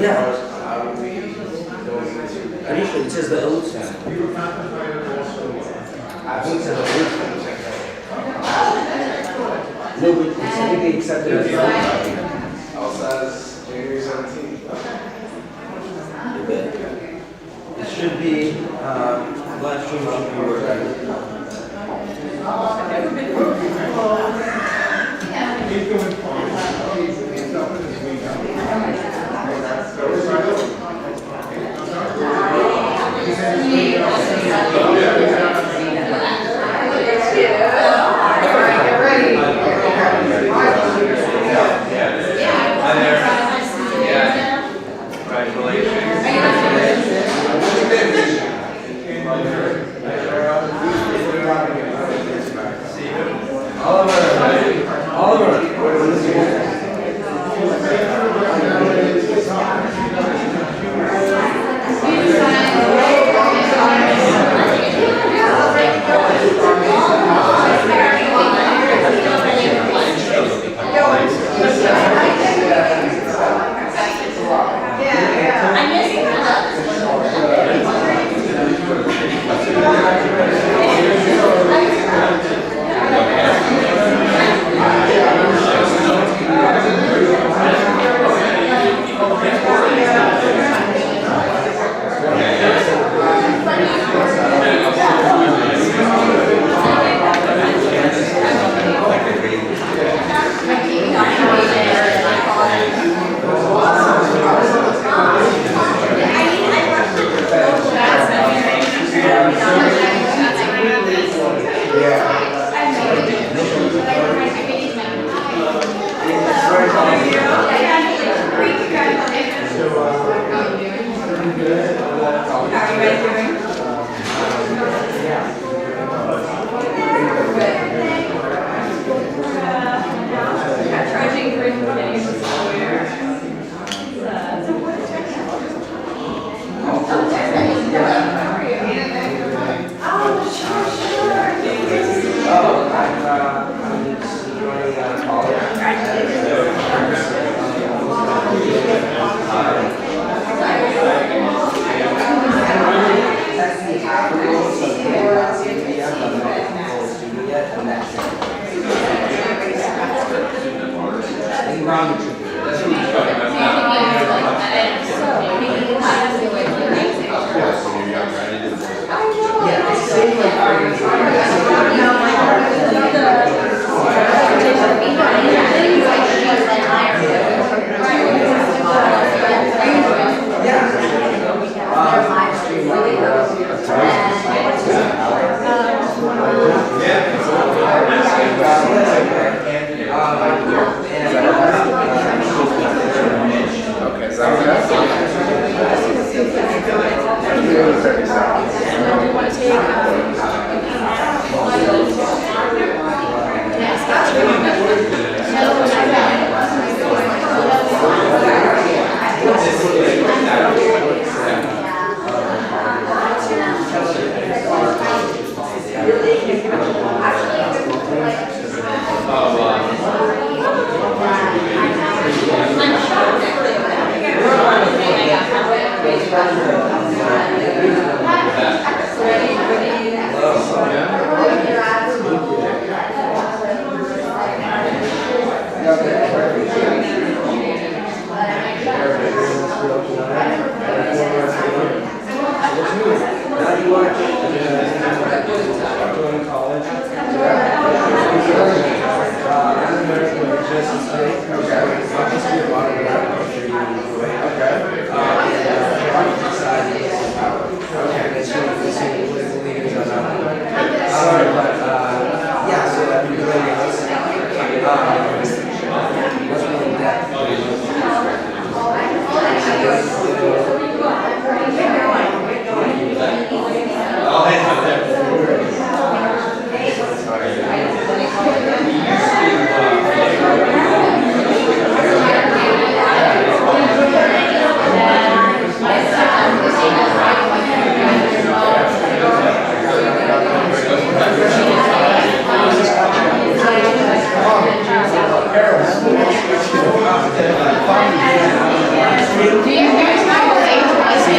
Yeah. Initially, it says the old sound. I think it's an old sound. No, but it's typically accepted as Says January 17th. it should be, live stream should be working.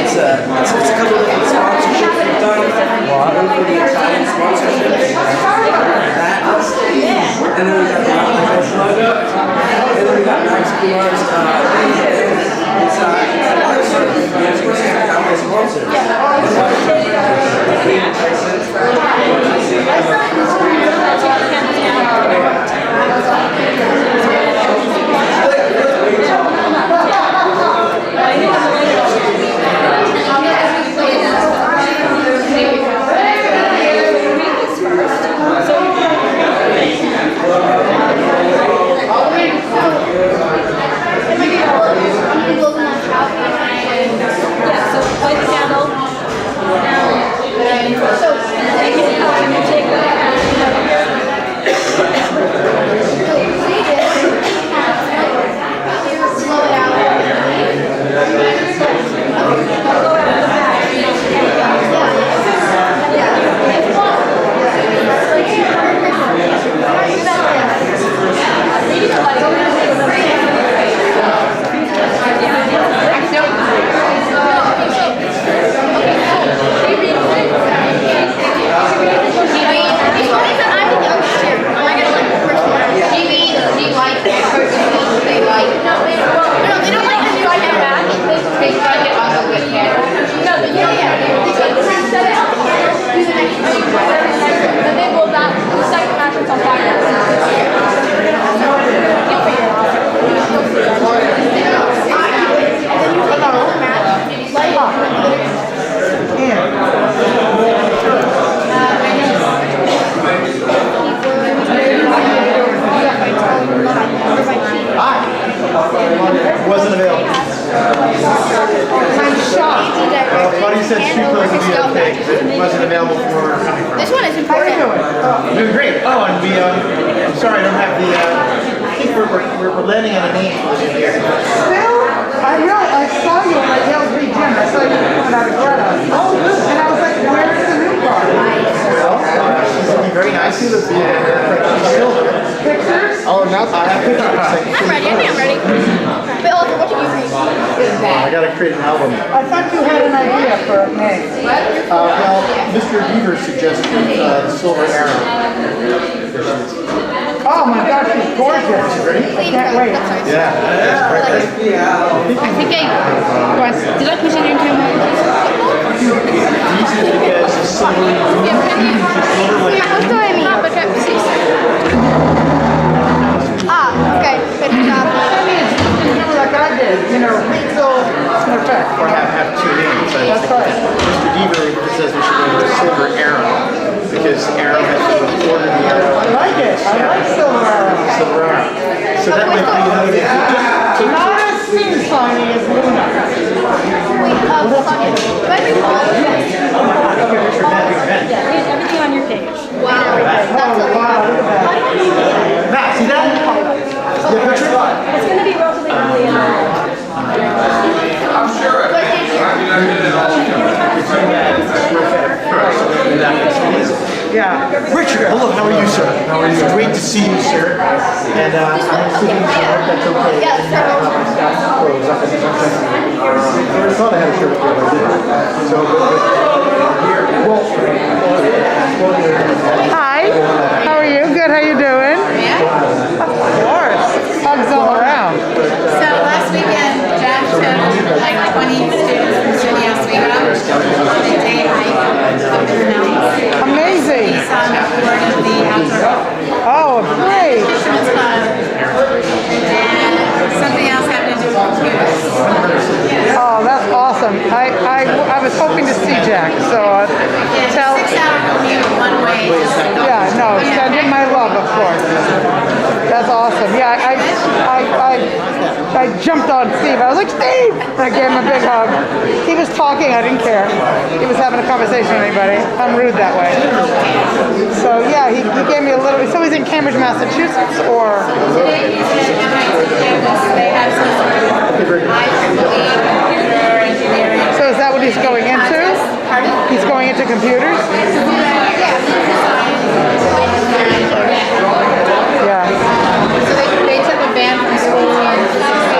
It's a couple of different sponsorships we've done. One for the Italian sponsorship. That. And then we got the logo. And then we got Max Kumar's Wasn't available. I'm shocked. Buddy said street clothes would be okay because it wasn't available for where we're coming from. This one is important. How you doing? Oh, doing great. Oh, and we, I'm sorry I don't have the, I think we're landing on a name here. Still, I saw you at LG Gym. I saw you coming out of Greta. Oh, good. And I was like, where's the new car? Well, she's looking very nice. She's Pictures? oh, now I have pictures. I'm ready. I'm ready. But Oliver, what did you read? I gotta create an album. I thought you had an idea for a name. Well, Mr. Beaver suggested the Silver Arrow. Oh my gosh, she's gorgeous. I can't wait. Yeah. I think did I push it in too much? Easy because the silver Okay, good job. Like I did, you know, so in effect. or have two names. That's right. Mr. Beaver says we should go with the Silver Arrow because Arrow has to order the arrow. I like it. I like Silver Arrow. Silver Arrow. So that might be another name. Not as sing-songy as Luna. Everything on your page. Oh, wow, look at that. Matt, see that? You have a picture? It's going to be relatively early in I'm sure. Yeah. Richard, hello, how are you, sir? How are you? It's great to see you, sir. And I'm sitting here, that's okay. Yeah, I thought I had a shirt with you, but I didn't. So, Hi. How are you? Good. How you doing? Yeah. Of course. Hugs all around. So last weekend, Jeff took like 20 students from SUNY Oswego on a day hike up in the mountains. Amazing. He saw the board of the outdoor Oh, great. Fisherman's Club, and something else happened to do with computers. Oh, that's awesome. I was hoping to see Jack, so Yeah, tell. 6-hour commute one way. Yeah, no, send him my love, of course. That's awesome. Yeah, I jumped on Steve. I was like, Steve! And I gave him a big hug. He was talking, I didn't care. He was having a conversation with anybody. I'm rude that way. So yeah, he gave me a little, so he's in Cambridge, Massachusetts, or? Today he's at MIT campus. They have some sort of IEEE computer engineering. So is that what he's going into? Pardon? He's going into computers? Yeah. Yeah. So they took a van from school and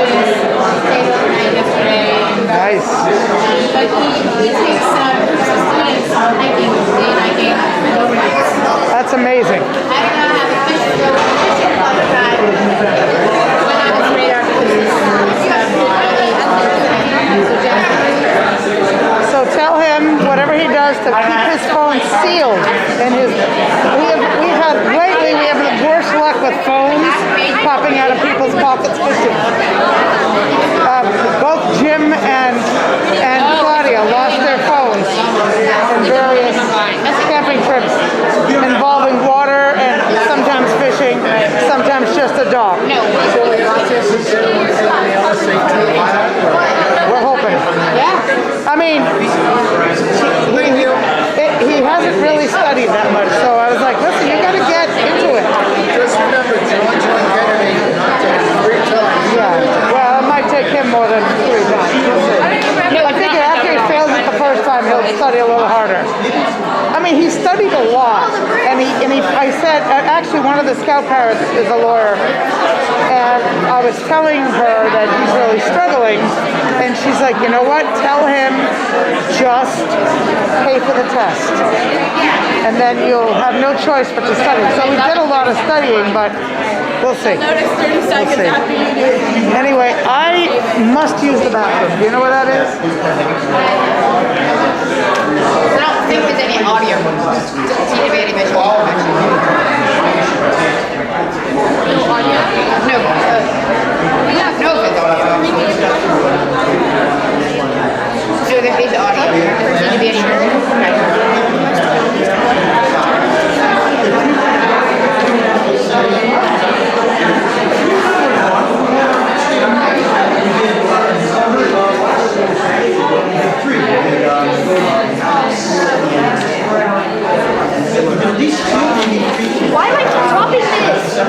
that's fishing. Both Jim and Claudia lost their phones in various camping trips involving water and sometimes fishing, sometimes just a dog. No. We're hoping. Yeah. I mean, he hasn't really studied that much, so I was like, listen, you got to get into it. Just remember, George will get it not three times. Yeah. Well, it might take him more than 3 times. We'll see. I think after he fails it the first time, he'll study a little harder. I mean, he studied a lot, and I said, actually, one of the scout parents is a lawyer, and I was telling her that he's really struggling, and she's like, you know what? Tell him just pay for the test, and then you'll have no choice but to study. So we did a lot of studying, but we'll see. Notice 30 seconds see. after you do. Anyway, I must use the bathroom. Do you know where that is? I don't think there's any audio. Doesn't seem to be any visual. No audio? No. No visual audio. So there is audio. Doesn't seem to be any. Why am I dropping this?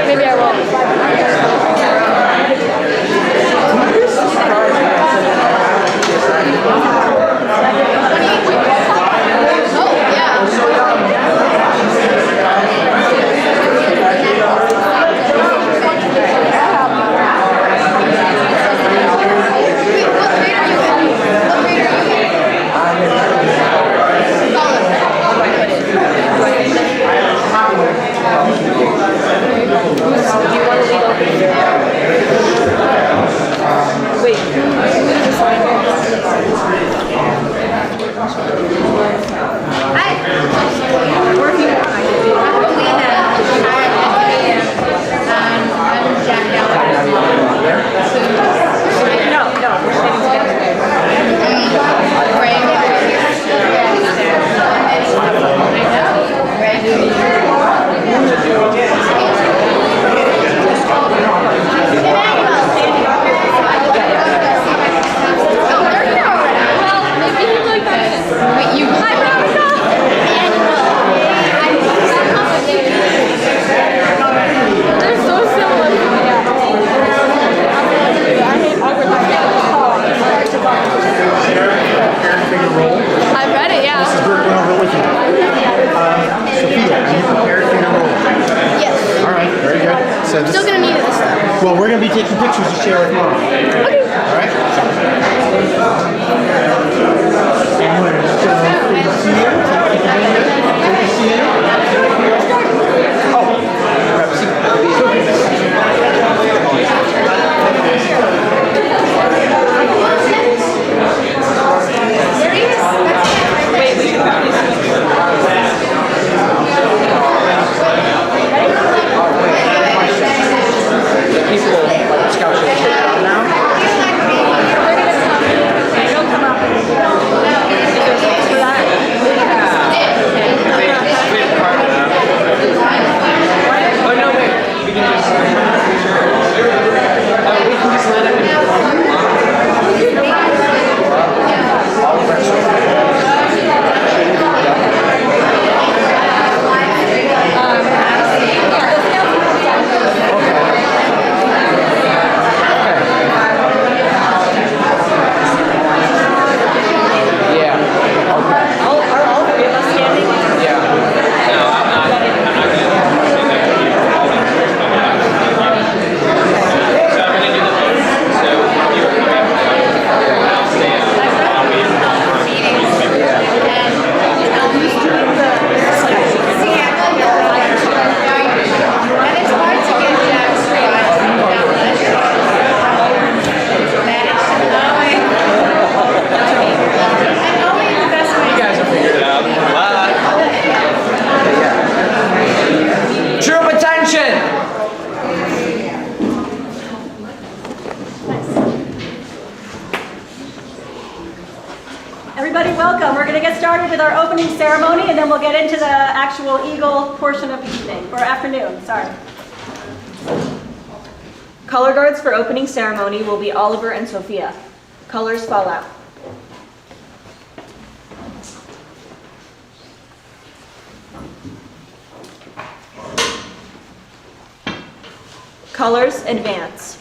Maybe I will. Well, we're going to be taking pictures to share with Mom. Okay. All right? Everybody, welcome. We're going to get started with our opening ceremony, and then we'll get into the actual Eagle portion of the evening, or afternoon, sorry. Color guards for opening ceremony will be Oliver and Sophia. Colors fall out. Colors advance.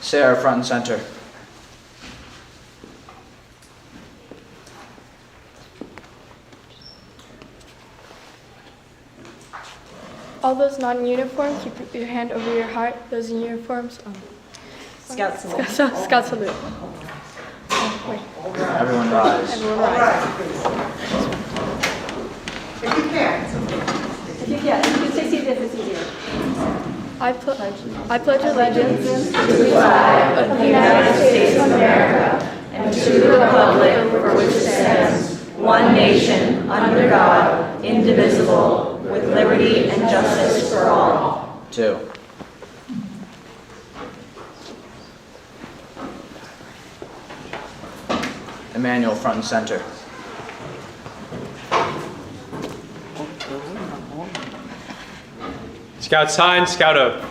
Sarah, front and center. All those non-uniforms, you put your hand over your heart. Those in uniforms, Scout salute. Scout salute. Wait. Everyone rise. Everyone rise. If you can, you can say see if it's easier. I pledge allegiance To the flag of the United States of America and to the republic for which it stands, one nation, under God, indivisible, with liberty and justice for all. 2. Emmanuel, front and center. Scout sign, scout oath.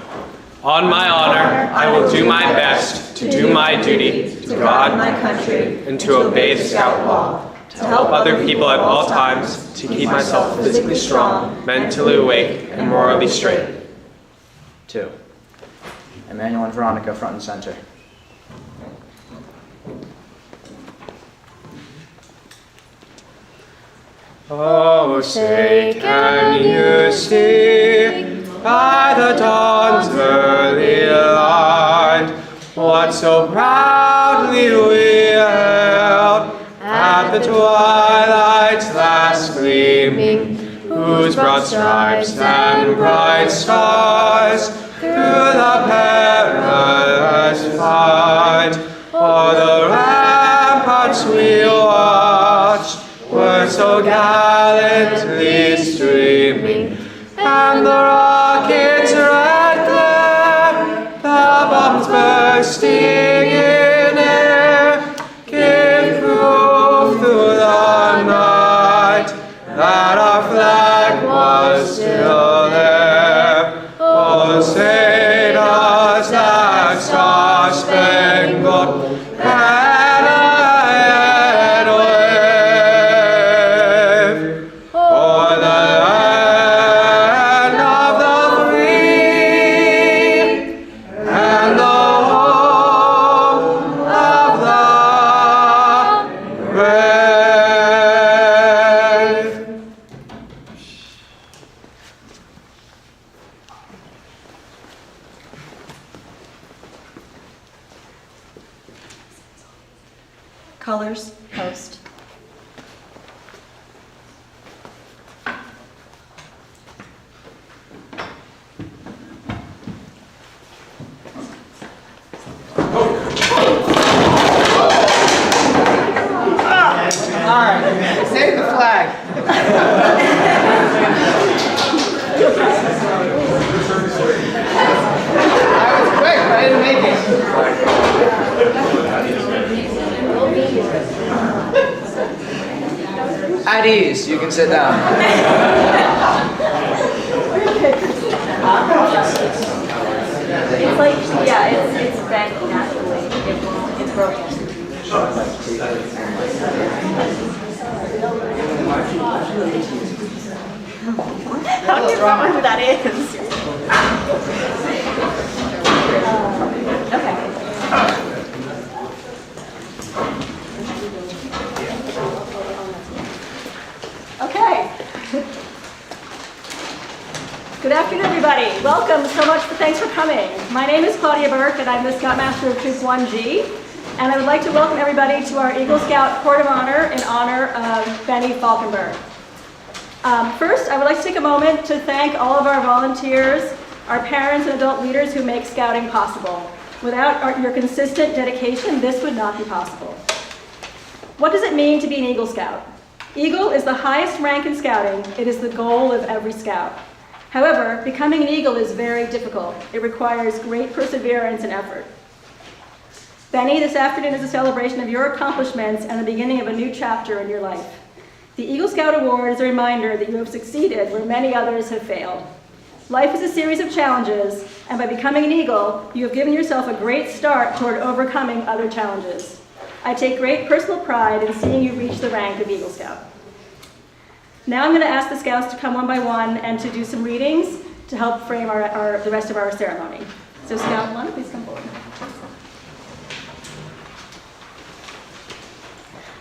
On my honor, I will do my best to do my duty to God and my country and to obey the Scout law, to help other people at all times, to keep myself physically strong, mentally awake, and morally straight. 2. Emmanuel and Veronica, front and center. Oh, say, can you see by the dawn's early light what so proudly we hailed at the twilight's last gleaming, whose broad stripes and bright stars through the perilous fight o'er the ramparts we watched were so gallantly streaming, and the rocket's red glare, the bombs bursting in air, gave proof through the night that our flag was still there. Oh, say does that star-spangled banner yet wave o'er the land of the free and the home of the brave? Colors, post. Alright, save the flag. That was quick, but I didn't make it. At ease, you can sit down. It's like, yeah, it's bent naturally. It's broken. How do you remember who that is? Okay. Okay. Good afternoon, everybody. Welcome so much. Thanks for coming. My name is Claudia Burke, and I'm the Scoutmaster of Troop 1G. And I would like to welcome everybody to our Eagle Scout Court of Honor in honor of Benny Falkenberg. First, I would like to take a moment to thank all of our volunteers, our parents and adult leaders who make Scouting possible. Without your consistent dedication, this would not be possible. What does it mean to be an Eagle Scout? Eagle is the highest rank in Scouting. It is the goal of every Scout. However, becoming an Eagle is very difficult. It requires great perseverance and effort. Benny, this afternoon is a celebration of your accomplishments and the beginning of a new chapter in your life. The Eagle Scout Award is a reminder that you have succeeded where many others have failed. Life is a series of challenges, and by becoming an Eagle, you have given yourself a great start toward overcoming other challenges. I take great personal pride in seeing you reach the rank of Eagle Scout. Now I'm going to ask the Scouts to come one by one and to do some readings to help frame the rest of our ceremony. So Scout 1, please come forward.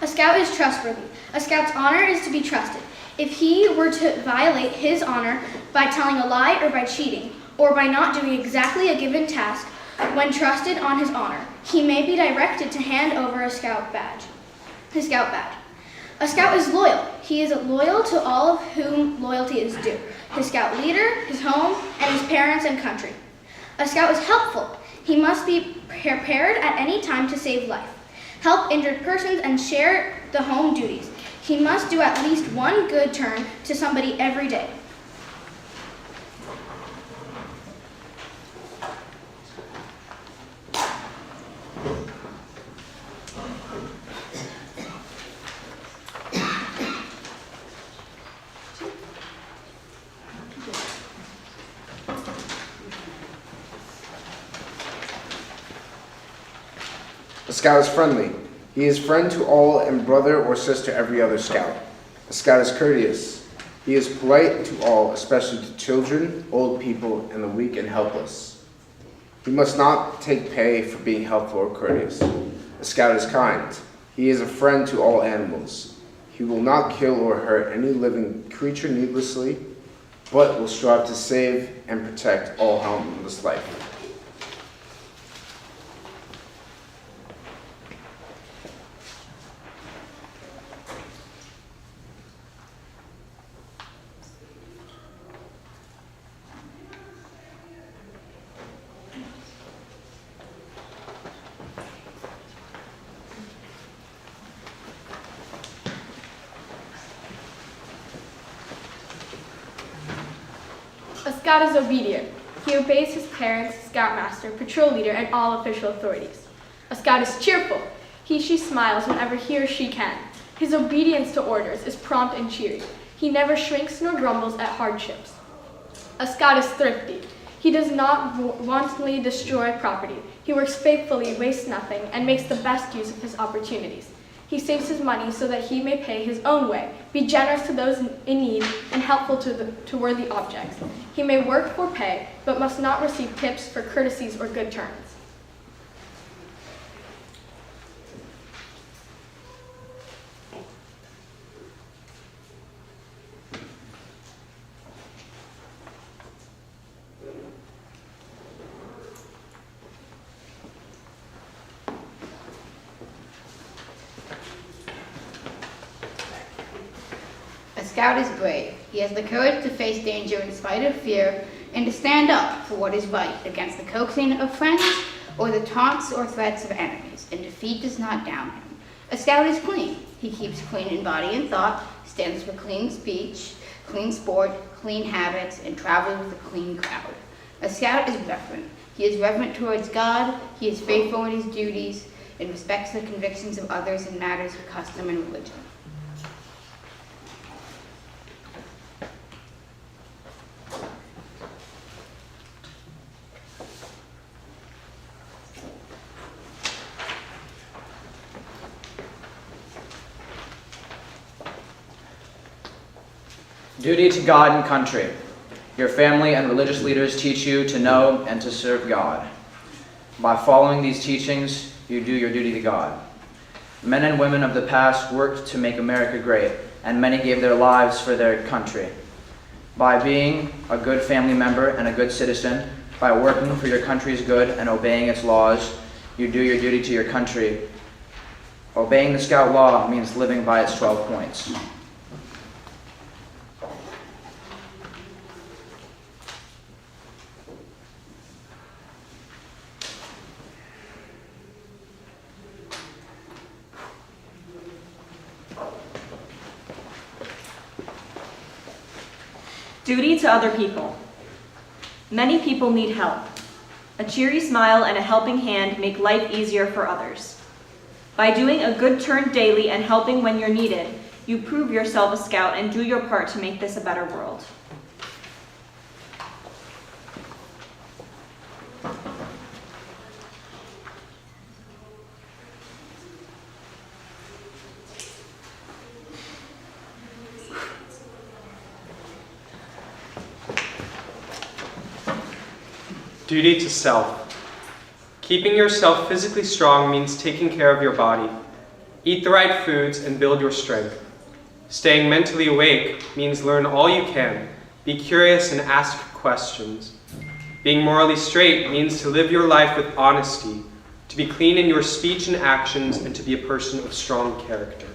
A Scout is trustworthy. A Scout's honor is to be trusted. If he were to violate his honor by telling a lie or by cheating, or by not doing exactly a given task when trusted on his honor, he may be directed to hand over his Scout badge. A Scout is loyal. He is loyal to all of whom loyalty is due: his Scout leader, his home, and his parents and country. A Scout is helpful. He must be prepared at any time to save life, help injured persons, and share the home duties. He must do at least one good turn to somebody every day. Scout is friendly. He is friend to all and brother or sister to every other Scout. A Scout is courteous. He is polite to all, especially to children, old people, and the weak and helpless. He must not take pay for being helpful or courteous. A Scout is kind. He is a friend to all animals. He will not kill or hurt any living creature needlessly, but will strive to save and protect all harmless life. A Scout is obedient. He obeys his parents, Scoutmaster, patrol leader, and all official authorities. A Scout is cheerful. She smiles whenever he or she can. His obedience to orders is prompt and cheery. He never shrinks nor grumbles at hardships. A Scout is thrifty. He does not wantonly destroy property. He works faithfully, wastes nothing, and makes the best use of his opportunities. He saves his money so that he may pay his own way, be generous to those in need, and helpful to worthy objects. He may work for pay, but must not receive tips for courtesies or good turns. A Scout is brave. He has the courage to face danger in spite of fear and to stand up for what is right against the coaxing of friends or the taunts or threats of enemies, and defeat does not down him. A Scout is clean. He keeps clean in body and thought, stands for clean speech, clean sport, clean habits, and travels with a clean crowd. A Scout is reverent. He is reverent towards God, he is faithful in his duties, and respects the convictions of others in matters of custom and religion. Duty to God and country. Your family and religious leaders teach you to know and to serve God. By following these teachings, you do your duty to God. Men and women of the past worked to make America great, and many gave their lives for their country. By being a good family member and a good citizen, by working for your country's good and obeying its laws, you do your duty to your country. Obeying the Scout law means living by its 12 points. Duty to other people. Many people need help. A cheery smile and a helping hand make life easier for others. By doing a good turn daily and helping when you're needed, you prove yourself a Scout and do your part to make this a better world. Duty to self. Keeping yourself physically strong means taking care of your body. Eat the right foods and build your strength. Staying mentally awake means learn all you can, be curious and ask questions. Being morally straight means to live your life with honesty, to be clean in your speech and actions, and to be a person of strong character.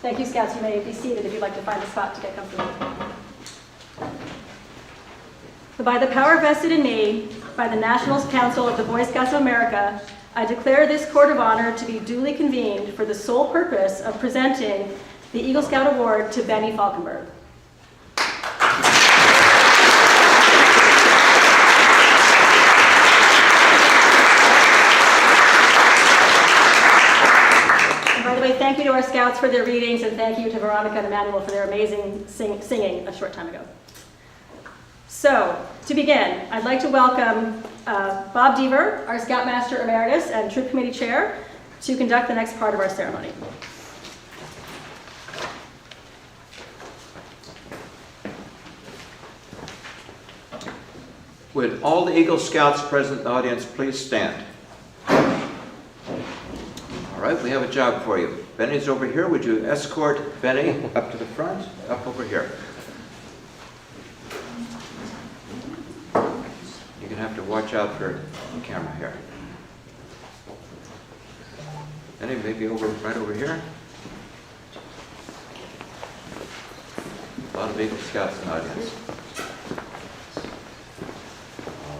Thank you, Scouts. You may be seated if you'd like to find a spot to get comfortable. By the power vested in me by the National Council of the Boy Scouts of America, I declare this Court of Honor to be duly convened for the sole purpose of presenting the Eagle Scout Award to Benny Falkenberg. thank you to our scouts for their readings, and thank you to Veronica and Emmanuel for their amazing singing a short time ago. So, to begin, I'd like to welcome Bob Deaver, our Scoutmaster Emeritus and Troop Committee Chair, to conduct the next part of our ceremony. Would all the Eagle Scouts present in the audience please stand? All right, we have a job for you. Benny's over here. Would you escort Benny up to the front? Up over here. You're going to have to watch out for the camera here. Benny, maybe right over here. A lot of Eagle Scouts in the audience.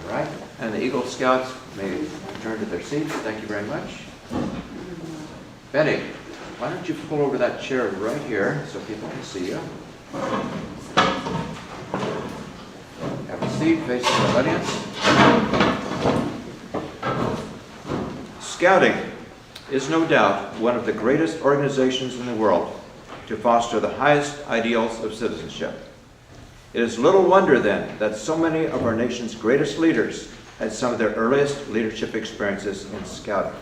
All right, and the Eagle Scouts may return to their seats. Thank you very much. Benny, why don't you pull over that chair right here so people can see you. Have a seat facing the audience. Scouting is no doubt one of the greatest organizations in the world to foster the highest ideals of citizenship. It is little wonder then that so many of our nation's greatest leaders had some of their earliest leadership experiences in scouting.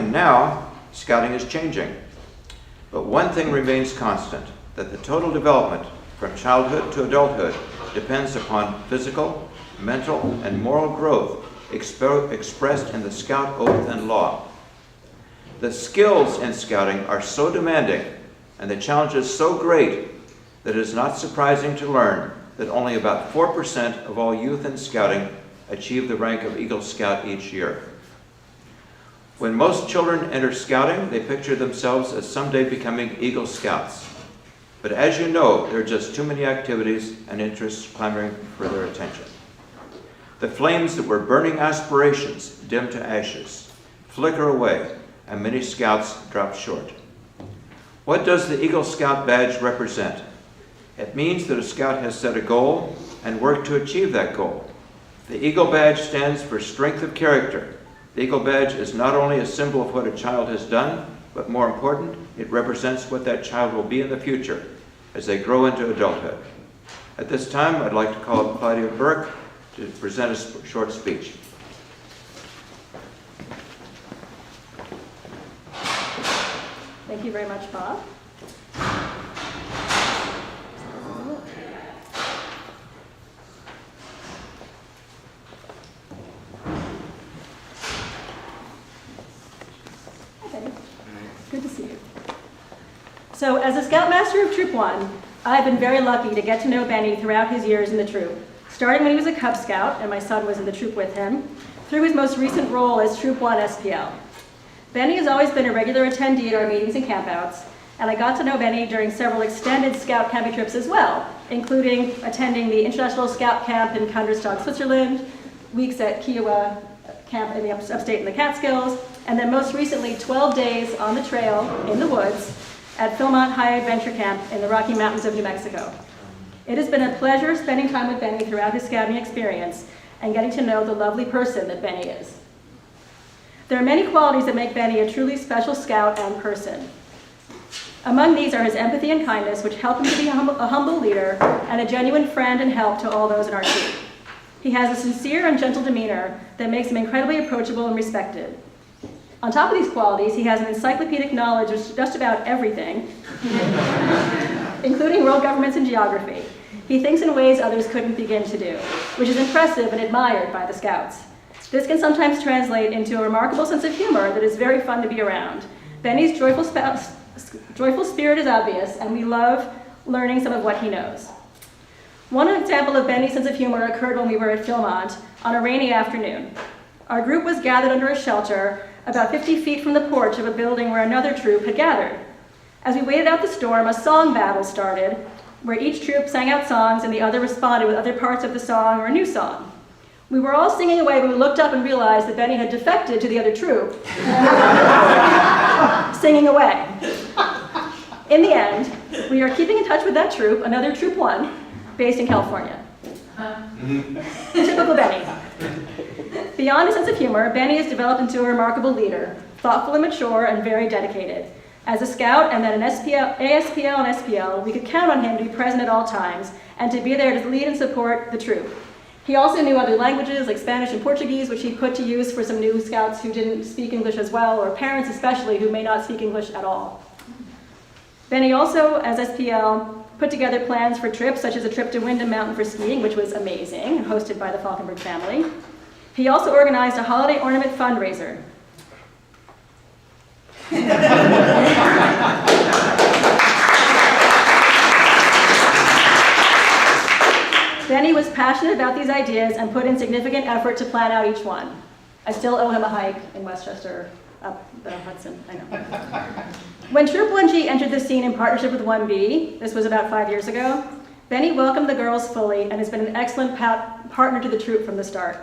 Now, scouting is changing, but one thing remains constant, that the total development from childhood to adulthood depends upon physical, mental, and moral growth expressed in the Scout Oath and Law. The skills in scouting are so demanding and the challenges so great that it is not surprising to learn that only about 4% of all youth in scouting achieve the rank of Eagle Scout each year. When most children enter scouting, they picture themselves as someday becoming Eagle Scouts. But as you know, there are just too many activities and interests clamoring for their attention. The flames that were burning aspirations dim to ashes, flicker away, and many scouts drop short. What does the Eagle Scout badge represent? It means that a scout has set a goal and worked to achieve that goal. The Eagle badge stands for strength of character. The Eagle badge is not only a symbol of what a child has done, but more important, it represents what that child will be in the future as they grow into adulthood. At this time, I'd like to call up Claudia Burke to present a short speech. Thank you very much, Bob. Good to see you. So, as a Scoutmaster of Troop 1, I've been very lucky to get to know Benny throughout his years in the troop, starting when he was a Cub Scout, and my son was in the troop with him, through his most recent role as Troop 1 SPL. Benny has always been a regular attendee at our meetings and campouts, and I got to know Benny during several extended Scout camping trips as well, including attending the International Scout Camp in Kandersteg, Switzerland, weeks at Kiowa Camp in the upstate in the Catskills, and then most recently 12 days on the trail in the woods at Philmont High Adventure Camp in the Rocky Mountains of New Mexico. It has been a pleasure spending time with Benny throughout his scouting experience and getting to know the lovely person that Benny is. There are many qualities that make Benny a truly special scout and person. Among these are his empathy and kindness, which help him to be a humble leader and a genuine friend and help to all those in our troop. He has a sincere and gentle demeanor that makes him incredibly approachable and respected. On top of these qualities, he has an encyclopedic knowledge of just about everything, including world governments and geography. He thinks in ways others couldn't begin to do, which is impressive and admired by the Scouts. This can sometimes translate into a remarkable sense of humor that is very fun to be around. Benny's joyful spirit is obvious, and we love learning some of what he knows. One example of Benny's sense of humor occurred when we were at Philmont on a rainy afternoon. Our group was gathered under a shelter about 50 feet from the porch of a building where another troop had gathered. As we waited out the storm, a song battle started, where each troop sang out songs and the other responded with other parts of the song or a new song. We were all singing away when we looked up and realized that Benny had defected to the other troop, singing away. In the end, we are keeping in touch with that troop, another Troop 1, based in California. Typical Benny. Beyond a sense of humor, Benny has developed into a remarkable leader. thoughtful and mature, and very dedicated. As a scout and then an ASPL and SPL, we could count on him to be present at all times and to be there to lead and support the troop. He also knew other languages like Spanish and Portuguese, which he put to use for some new scouts who didn't speak English as well, or parents especially who may not speak English at all. Benny also, as SPL, put together plans for trips, such as a trip to Windham Mountain for skiing, which was amazing, and hosted by the Falkenberg family. He also organized a holiday ornament fundraiser. Benny was passionate about these ideas and put in significant effort to plan out each one. I still owe him a hike in Westchester, up the Hudson, I know. When Troop 1G entered the scene in partnership with 1B, this was about 5 years ago, Benny welcomed the girls fully and has been an excellent partner to the troop from the start.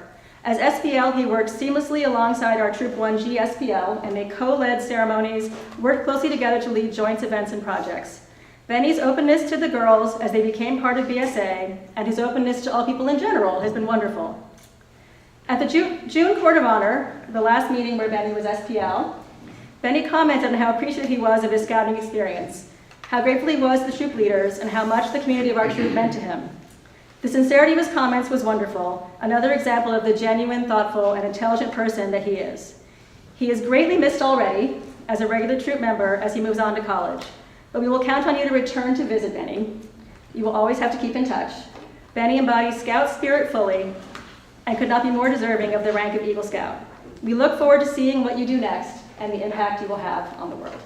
As SPL, he worked seamlessly alongside our Troop 1G SPL, and they co-led ceremonies, worked closely together to lead joint events and projects. Benny's openness to the girls as they became part of BSA, and his openness to all people in general, has been wonderful. At the June Court of Honor, the last meeting where Benny was SPL, Benny commented on how appreciative he was of his scouting experience, how grateful he was to the troop leaders, and how much the community of our troop meant to him. The sincerity of his comments was wonderful, another example of the genuine, thoughtful, and intelligent person that he is. He is greatly missed already as a regular troop member as he moves on to college, but we will count on you to return to visit Benny. You will always have to keep in touch. Benny embodies Scout spirit fully and could not be more deserving of the rank of Eagle Scout. We look forward to seeing what you do next and the impact you will have on the world.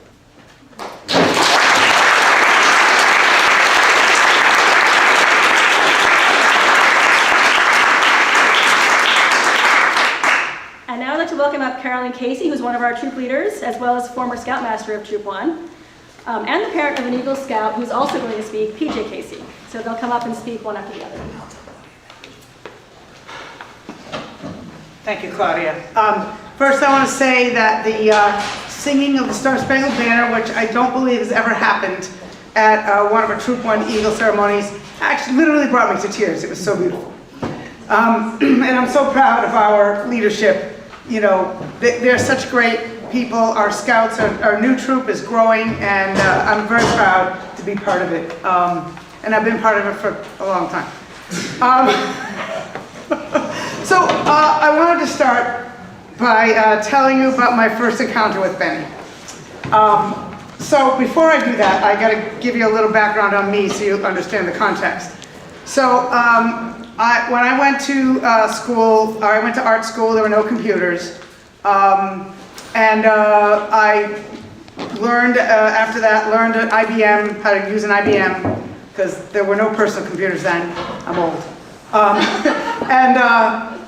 And now I'd like to welcome up Carolyn Casey, who's one of our troop leaders, as well as former Scoutmaster of Troop 1, and the parent of an Eagle Scout who's also going to speak, PJ Casey. So they'll come up and speak one after the other. Thank you, Claudia. First, I want to say that the singing of the Star Spangled Banner, which I don't believe has ever happened at one of our Troop 1 Eagle ceremonies, actually literally brought me to tears. It was so beautiful. And I'm so proud of our leadership. You know, they're such great people. Our scouts, our new troop is growing, and I'm very proud to be part of it. And I've been part of it for a long time. So I wanted to start by telling you about my first encounter with Benny. So before I do that, I got to give you a little background on me so you understand the context. So when I went to school, or I went to art school, there were no computers. And I learned, after that, learned an IBM, how to use an IBM, because there were no personal computers then. I'm old.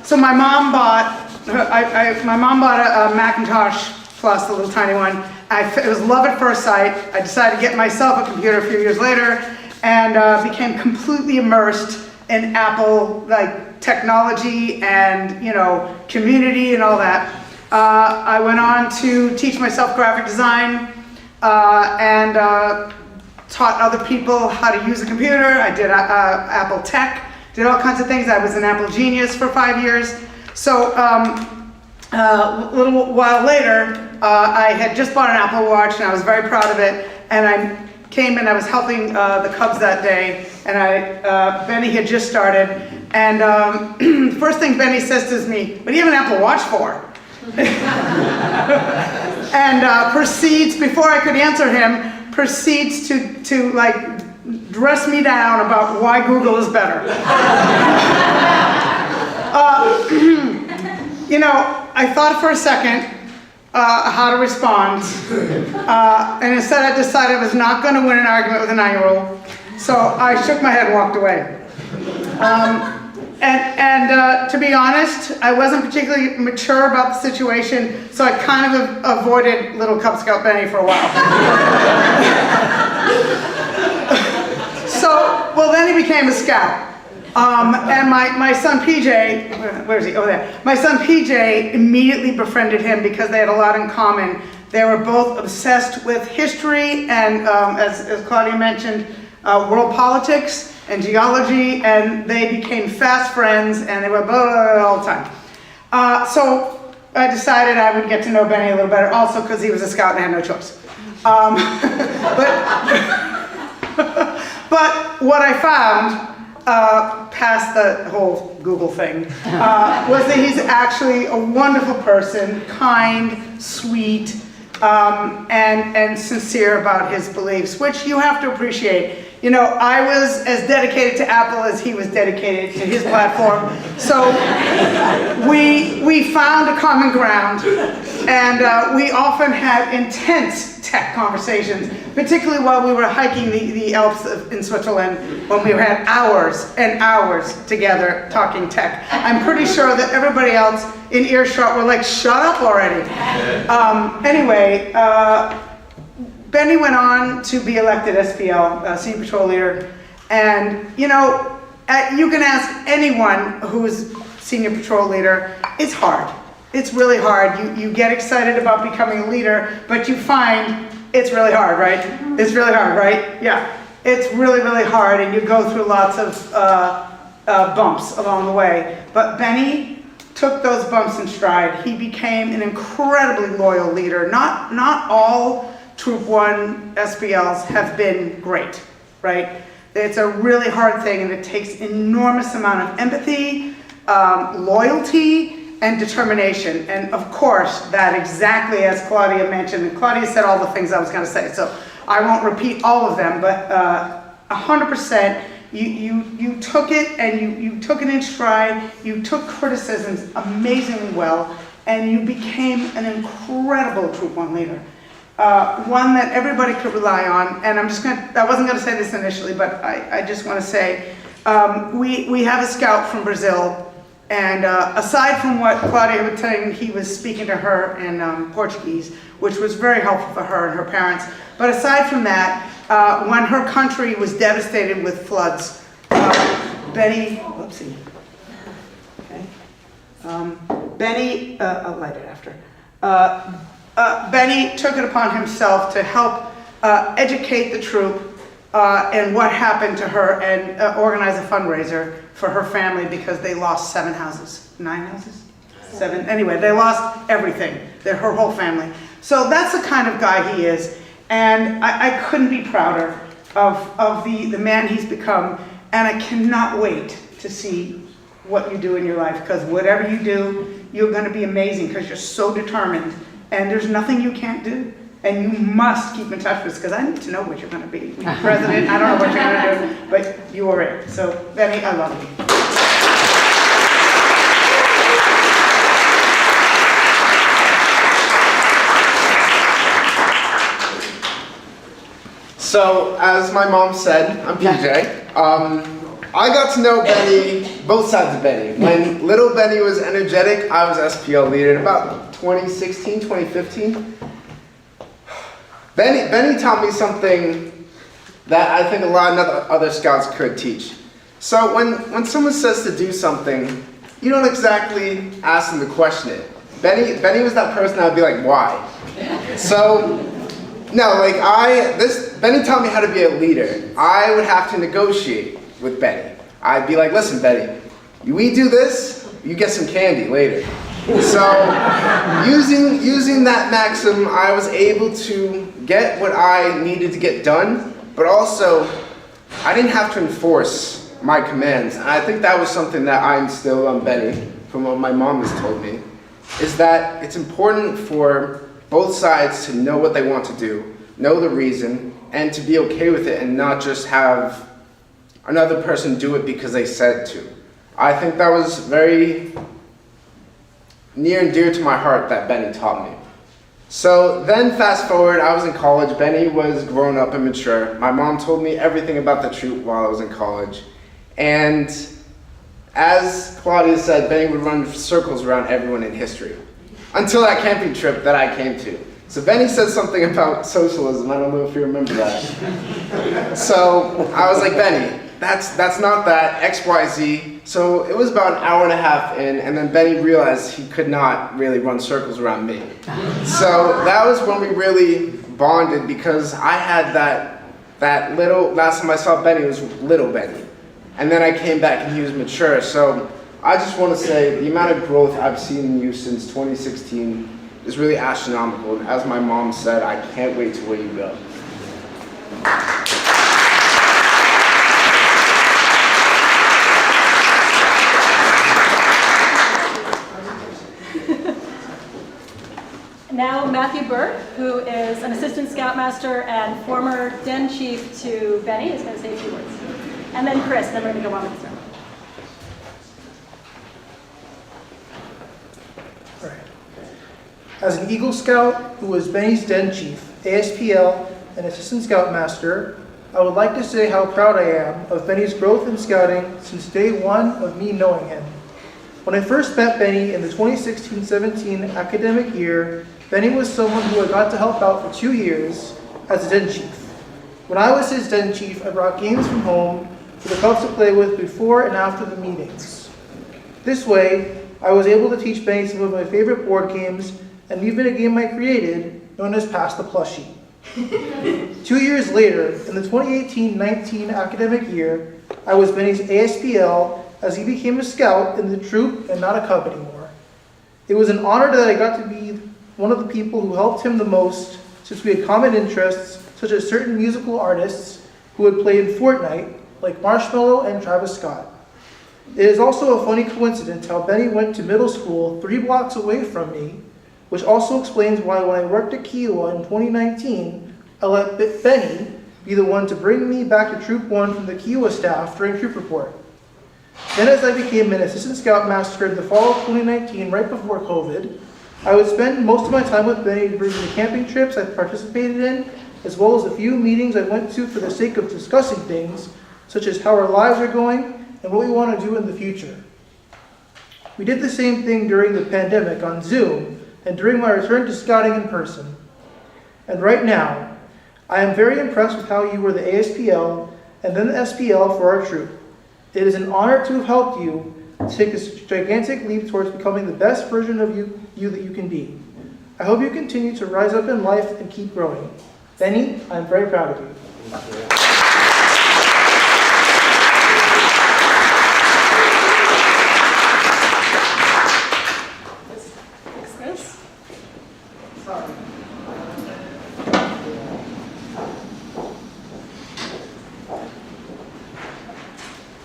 So my mom bought, my mom bought a Macintosh Plus, the little tiny one. It was love at first sight. I decided to get myself a computer a few years later, and became completely immersed in Apple, like technology and, you know, community and all that. I went on to teach myself graphic design and taught other people how to use a computer. I did Apple Tech, did all kinds of things. I was an Apple genius for 5 years. So a little while later, I had just bought an Apple Watch, and I was very proud of it. And I came and I was helping the Cubs that day, and Benny had just started. And the first thing Benny says to me, "What do you have an Apple Watch for?" And proceeds, before I could answer him, proceeds to like dress me down about why Google is better. You know, I thought for a second how to respond, and instead I decided I was not going to win an argument with a 9-year-old, so I shook my head and walked away. And to be honest, I wasn't particularly mature about the situation, so I kind of avoided little Cub Scout Benny for a while. Well, then he became a scout. And my son PJ, where is he? Oh, there. My son PJ immediately befriended him because they had a lot in common. They were both obsessed with history and, as Claudia mentioned, world politics and geology, and they became fast friends, and they were blah, blah, blah, all the time. So I decided I would get to know Benny a little better, also because he was a scout and I had no choice. But what I found, past the whole Google thing, was that he's actually a wonderful person, kind, sweet, and sincere about his beliefs, which you have to appreciate. You know, I was as dedicated to Apple as he was dedicated to his platform. So we found a common ground, and we often had intense tech conversations, particularly while we were hiking the Alps in Switzerland, when we had hours and hours together talking tech. I'm pretty sure that everybody else in earshot were like, shut up already. Anyway, Benny went on to be elected SPL, Senior Patrol Leader, and you know, you can ask anyone who's Senior Patrol Leader, it's hard. It's really hard. You get excited about becoming a leader, but you find it's really hard, right? It's really hard, right? Yeah, it's really, really hard, and you go through lots of bumps along the way. But Benny took those bumps in stride. He became an incredibly loyal leader. Not all Troop 1 SPLs have been great, right? It's a really hard thing, and it takes enormous amount of empathy, loyalty, and determination. And of course, that exactly as Claudia mentioned, and Claudia said all the things I was going to say, so I won't repeat all of them, but 100%, you took it, and you took it in stride. You took criticisms amazingly well, and you became an incredible Troop 1 leader. One that everybody could rely on, and I wasn't going to say this initially, but I just want to say, we have a scout from Brazil, and aside from what Claudia was saying, he was speaking to her in Portuguese, which was very helpful for her and her parents. But aside from that, when her country was devastated with floods, Benny, whoopsie, okay, Benny, I'll light it after. Benny took it upon himself to help educate the troop and what happened to her, and organize a fundraiser for her family because they lost 7 houses. 9 houses? 7. Anyway, they lost everything, her whole family. So that's the kind of guy he is, and I couldn't be prouder of the man he's become, and I cannot wait to see what you do in your life, because whatever you do, you're going to be amazing because you're so determined. And there's nothing you can't do. And you must keep in touch with us, because I need to know what you're going to be. When you're president, I don't know what you're going to do, but you are it. So, Benny, I love you. So, as my mom said, I'm PJ. I got to know Benny, both sides of Benny. When little Benny was energetic, I was SPL leader in about 2016, 2015. Benny taught me something that I think a lot of other scouts could teach. So when someone says to do something, you don't exactly ask them to question it. Benny was that person that would be like, why? So, no, like Benny taught me how to be a leader. I would have to negotiate with Benny. I'd be like, listen, Benny, we do this, you get some candy later. So, using that maxim, I was able to get what I needed to get done, but also, I didn't have to enforce my commands. And I think that was something that I instilled on Benny from what my mom has told me, is that it's important for both sides to know what they want to do, know the reason, and to be okay with it, and not just have another person do it because they said to. I think that was very near and dear to my heart that Benny taught me. So then fast forward, I was in college. Benny was grown up and mature. My mom told me everything about the troop while I was in college. And as Claudia said, Benny would run circles around everyone in history. Until that camping trip that I came to. So Benny said something about socialism. I don't know if you remember that. So I was like, Benny, that's not that, X, Y, Z. So it was about an hour and a half in, and then Benny realized he could not really run circles around me. So that was when we really bonded, because I had that little, last time I saw Benny was little Benny. And then I came back and he was mature. So I just want to say the amount of growth I've seen in you since 2016 is really astronomical. And as my mom said, I can't wait to where you go. Now Matthew Burke, who is an assistant scoutmaster and former den chief to Benny, is going to say a few words. And then Chris, then we're going to go on with the sermon. As an Eagle Scout who was Benny's den chief, ASPL, and assistant scoutmaster, I would like to say how proud I am of Benny's growth in scouting since day one of me knowing him. When I first met Benny in the 2016-17 academic year, Benny was someone who I got to help out for 2 years as a den chief. When I was his den chief, I brought games from home for the cubs to play with before and after the meetings. This way, I was able to teach Benny some of my favorite board games and even a game I created known as Pass the Plushie. 2 years later, in the 2018-19 academic year, I was Benny's ASPL as he became a scout in the troop and not a cub anymore. It was an honor that I got to be one of the people who helped him the most, since we had common interests such as certain musical artists who had played in Fortnite, like Marshmello and Travis Scott. It is also a funny coincidence how Benny went to middle school 3 blocks away from me, which also explains why when I worked at Kiowa in 2019, I let Benny be the one to bring me back to Troop 1 from the Kiowa staff during troop report. Then as I became an assistant scoutmaster in the fall of 2019, right before COVID, I would spend most of my time with Benny during the camping trips I participated in, as well as a few meetings I went to for the sake of discussing things, such as how our lives are going and what we want to do in the future. We did the same thing during the pandemic on Zoom and during my return to scouting in person. And right now, I am very impressed with how you were the ASPL and then the SPL for our troop. It is an honor to have helped you take this gigantic leap towards becoming the best version of you that you can be. I hope you continue to rise up in life and keep growing. Benny, I'm very proud of you.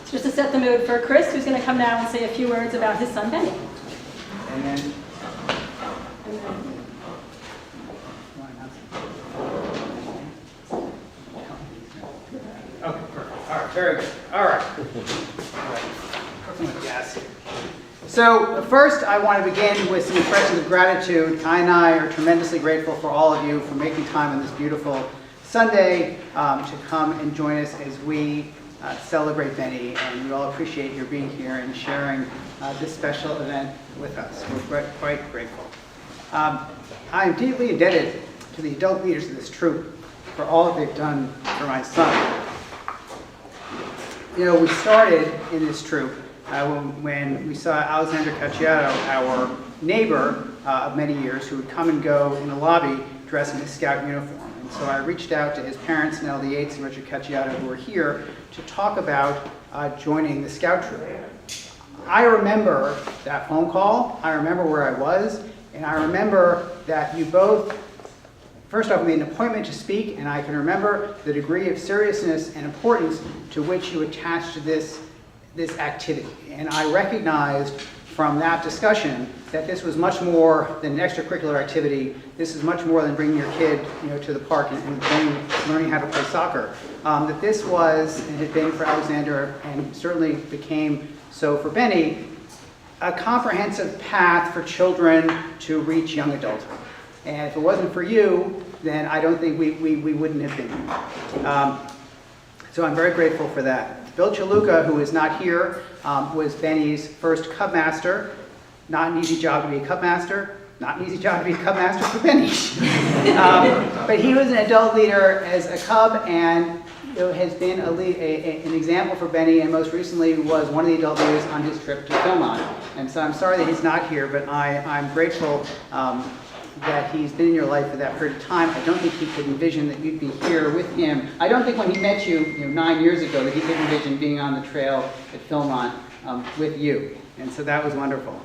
Just to set the mood for Chris, who's going to come now and say a few words about his son, Benny. Amen. Okay, perfect. All right, very good. All right. Yes. So first, I want to begin with some expressions of gratitude. Kai and I are tremendously grateful for all of you for making time on this beautiful Sunday to come and join us as we celebrate Benny, and we all appreciate your being here and sharing this special event with us. We're quite grateful. I am deeply indebted to the adult leaders of this troop for all that they've done for my son. You know, we started in this troop when we saw Alexander Cacciato, our neighbor of many years, who would come and go in the lobby dressed in his scout uniform. And so I reached out to his parents, Nell Yates and Richard Cacciato, who were here to talk about joining the scout troop. I remember that phone call, I remember where I was, and I remember that you both, first off, made an appointment to speak, and I can remember the degree of seriousness and importance to which you attached to this activity. And I recognized from that discussion that this was much more than an extracurricular activity. This is much more than bringing your kid, to the park and learning how to play soccer. That this was, and had been for Alexander, and certainly became so for Benny, a comprehensive path for children to reach young adulthood. And if it wasn't for you, then I don't think we wouldn't have been here. So I'm very grateful for that. Bill Chaluka, who is not here, was Benny's first Cub Master. Not an easy job to be a Cub Master. Not an easy job to be a Cub Master for Benny. But he was an adult leader as a Cub, and has been an example for Benny, and most recently was one of the adult leaders on his trip to Philmont. And so I'm sorry that he's not here, but I'm grateful that he's been in your life for that period of time. I don't think he could envision that you'd be here with him. I don't think when he met you, 9 years ago, that he could envision being on the trail at Philmont with you. And so that was wonderful.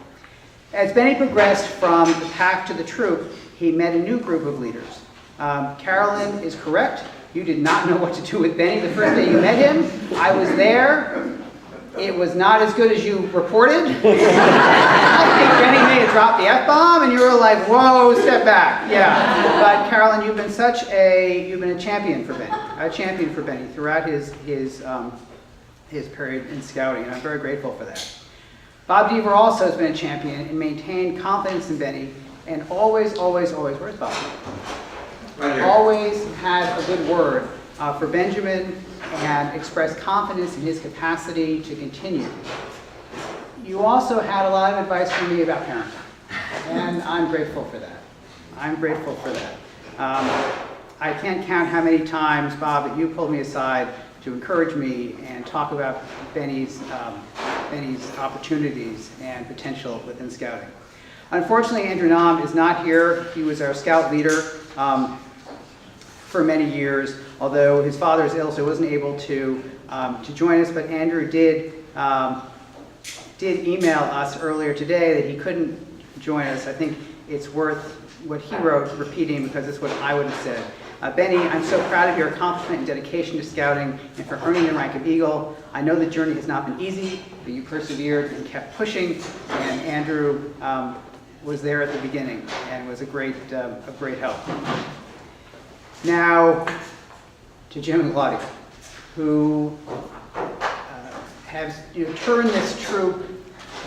As Benny progressed from the pack to the troop, he met a new group of leaders. Carolyn is correct. You did not know what to do with Benny the first day you met him. I was there. It was not as good as you reported. I think Benny may have dropped the F-bomb and you were like, whoa, step back. Yeah. But Carolyn, you've been a champion for Benny, throughout his period in scouting, and I'm very grateful for that. Bob Deaver also has been a champion and maintained confidence in Benny, and always, where's Bob? Right here. Always had a good word for Benjamin and expressed confidence in his capacity to continue. You also had a lot of advice from me about parenting, and I'm grateful for that. I can't count how many times, Bob, that you pulled me aside to encourage me and talk about Benny's opportunities and potential within scouting. Unfortunately, Andrew Nam is not here. He was our scout leader for many years, although his father is ill, so he wasn't able to join us. But Andrew did email us earlier today that he couldn't join us. I think it's worth what he wrote repeating because it's what I would have said. Benny, I'm so proud of your accomplishment and dedication to scouting and for earning the rank of Eagle. I know the journey has not been easy, but you persevered and kept pushing, and Andrew was there at the beginning and was a great help. Now, to Jim and Claudia, who have turned this troop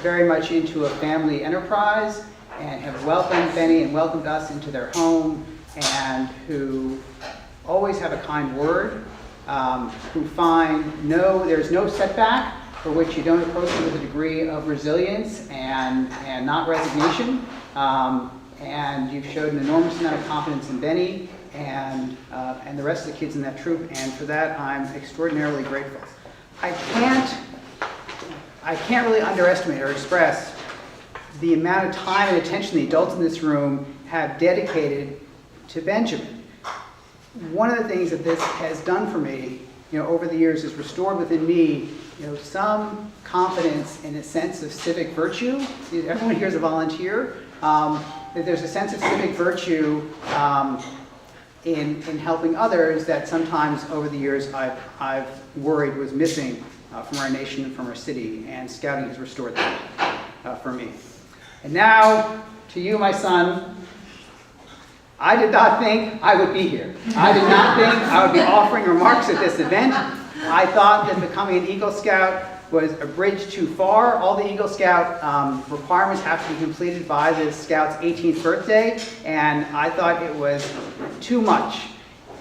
very much into a family enterprise and have welcomed Benny and welcomed us into their home, and who always have a kind word, who find there's no setback for which you don't approach it with a degree of resilience and not resignation. And you've showed an enormous amount of confidence in Benny and the rest of the kids in that troop, and for that I'm extraordinarily grateful. I can't really underestimate or express the amount of time and attention the adults in this room have dedicated to Benjamin. One of the things that this has done for me, over the years, is restored within me, some confidence and a sense of civic virtue. Everyone here is a volunteer. That there's a sense of civic virtue in helping others that sometimes over the years I've worried was missing from our nation and from our city, and scouting has restored that for me. And now, to you, my son, I did not think I would be here. I did not think I would be offering remarks at this event. I thought that becoming an Eagle Scout was a bridge too far. All the Eagle Scout requirements have to be completed by the Scout's 18th birthday, and I thought it was too much.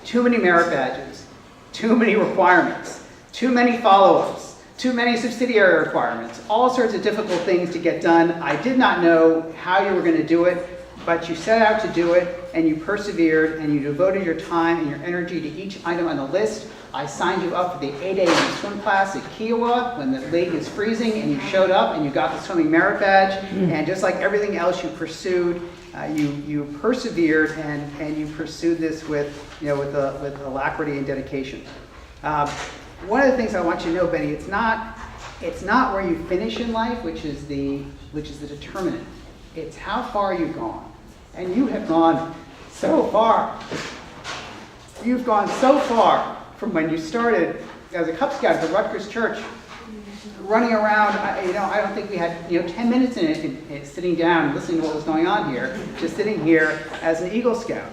Too many merit badges, too many requirements, too many follow-ups, too many subsidiary requirements, all sorts of difficult things to get done. I did not know how you were going to do it, but you set out to do it, and you persevered, and you devoted your time and your energy to each item on the list. I signed you up for the 8 a.m. swim class at Kiowa when the lake is freezing, and you showed up and you got the swimming merit badge. And just like everything else you pursued, you persevered and you pursued this with alacrity and dedication. One of the things I want you to know, Benny, it's not where you finish in life, which is the determinant. It's how far you've gone, and you have gone so far. You've gone so far from when you started as a Cub Scout at the Rutgers Church, running around. I don't think we had 10 minutes in it, sitting down and listening to what was going on here. Just sitting here as an Eagle Scout,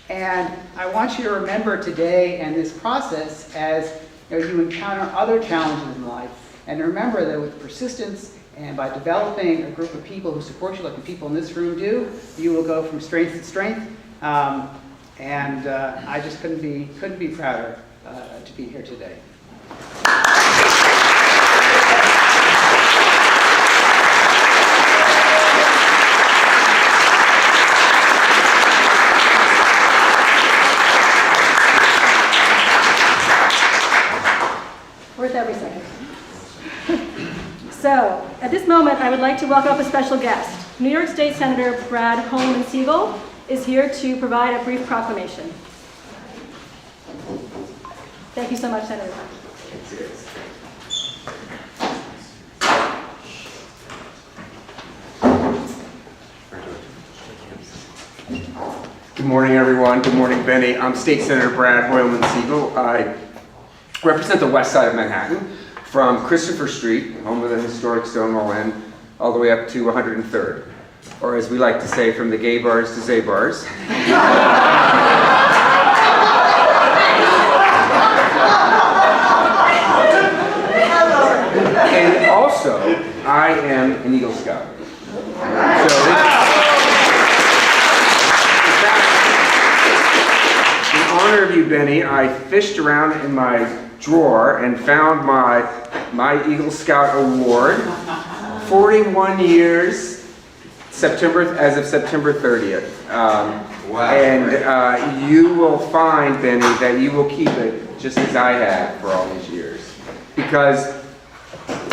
and I want you to remember today and this process as you encounter other challenges in life, and remember that with persistence and by developing a group of people who support you like the people in this room do, you will go from strength to strength. And I just couldn't be prouder to be here today. Worth every second. So, at this moment, I would like to welcome up a special guest. New York State Senator Brad Holman Siegel is here to provide a brief proclamation. Thank you so much, Senator. Good morning, everyone. Good morning, Benny. I'm State Senator Brad Hoylman Siegel. I represent the west side of Manhattan from Christopher Street, home of the historic Stonewall Inn, all the way up to 103rd, or as we like to say, from the gay bars to Zay bars. And also, I am an Eagle Scout. In honor of you, Benny, I fished around in my drawer and found my Eagle Scout award. 41 years, as of September 30th. Wow. And you will find, Benny, that you will keep it just as I have for all these years. Because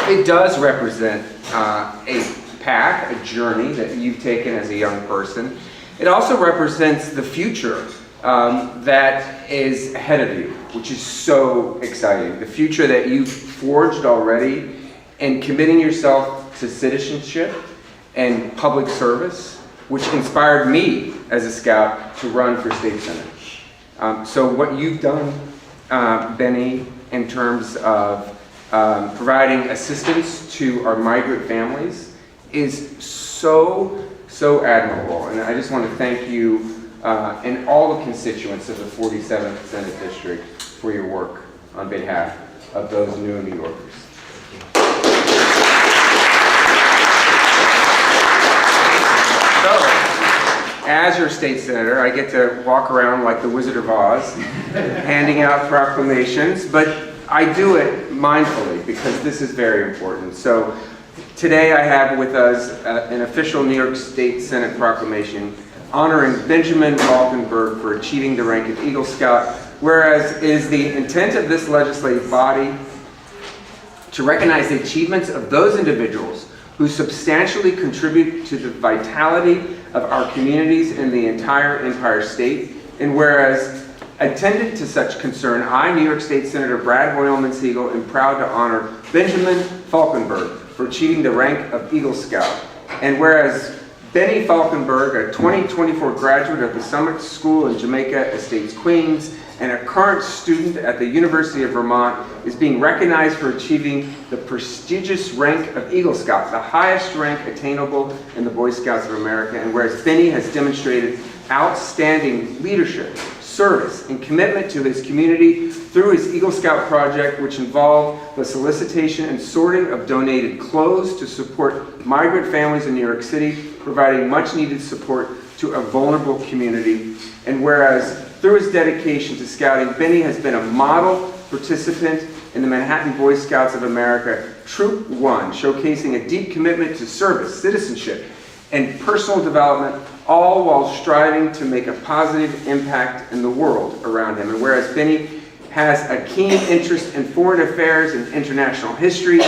it does represent a path, a journey that you've taken as a young person. It also represents the future that is ahead of you, which is so exciting. The future that you've forged already in committing yourself to citizenship and public service, which inspired me as a scout to run for state senate. So what you've done, Benny, in terms of providing assistance to our migrant families is so admirable. And I just want to thank you and all the constituents of the 47th Senate District for your work on behalf of those new New Yorkers. So, as your state senator, I get to walk around like the Wizard of Oz, handing out proclamations, but I do it mindfully because this is very important. So today I have with us an official New York State Senate proclamation honoring Benjamin Falkenberg for achieving the rank of Eagle Scout, whereas it is the intent of this legislative body to recognize the achievements of those individuals who substantially contribute to the vitality of our communities in the entire Empire State, and whereas attendant to such concern, I, New York State Senator Brad Hoylman Siegel, am proud to honor Benjamin Falkenberg for achieving the rank of Eagle Scout. And whereas Benny Falkenberg, a 2024 graduate of the Summit School in Jamaica Estates, Queens, and a current student at the University of Vermont, is being recognized for achieving the prestigious rank of Eagle Scout, the highest rank attainable in the Boy Scouts of America. And whereas Benny has demonstrated outstanding leadership, service, and commitment to his community through his Eagle Scout project, which involved the solicitation and sorting of donated clothes to support migrant families in New York City, providing much needed support to a vulnerable community. And whereas through his dedication to scouting, Benny has been a model participant in the Manhattan Boy Scouts of America Troop 1, showcasing a deep commitment to service, citizenship, and personal development, all while striving to make a positive impact in the world around him. And whereas Benny has a keen interest in foreign affairs and international history,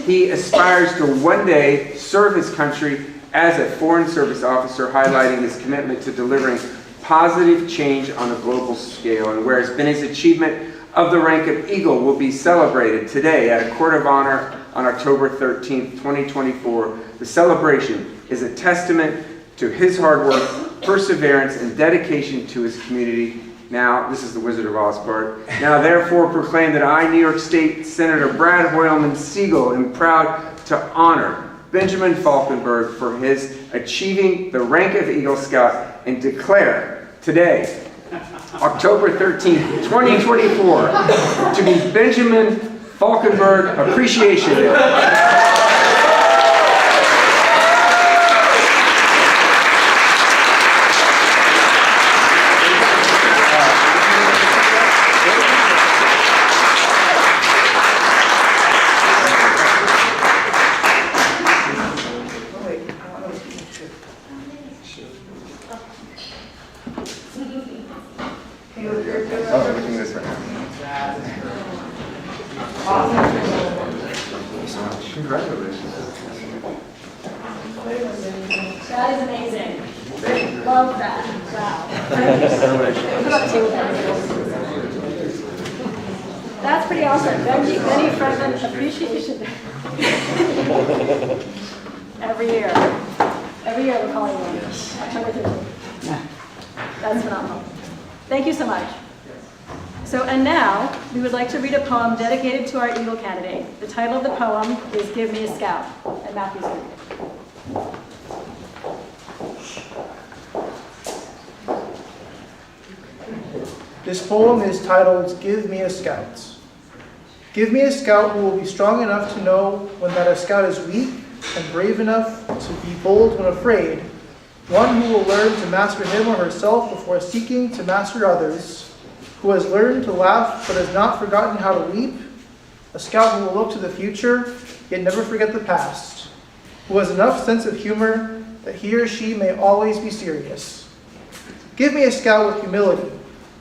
he aspires to one day serve his country as a Foreign Service officer, highlighting his commitment to delivering positive change on a global scale. And whereas Benny's achievement of the rank of Eagle will be celebrated today at a Court of Honor on October 13th, 2024, the celebration is a testament to his hard work, perseverance, and dedication to his community. Now, this is the Wizard of Oz part. Now, therefore, proclaim that I, New York State Senator Brad Hoylman Siegel, am proud to honor Benjamin Falkenberg for his achieving the rank of Eagle Scout and declare today, October 13th, 2024, to be Benjamin Falkenberg Appreciation Day. Congratulations. That is amazing. Love that. Wow. That's pretty awesome. Benny Franklin Appreciation Day. Every year. Every year we're calling one. October 13th. That's phenomenal. Thank you so much. So, and now, we would like to read a poem dedicated to our Eagle candidate. The title of the poem is Give Me a Scout, and Matthew's going to read it. This poem is titled, Give Me a Scout. Give me a scout who will be strong enough to know when that a scout is weak and brave enough to be bold when afraid. One who will learn to master him or herself before seeking to master others. Who has learned to laugh but has not forgotten how to weep. A scout who will look to the future yet never forget the past. Who has enough sense of humor that he or she may always be serious. Give me a scout with humility,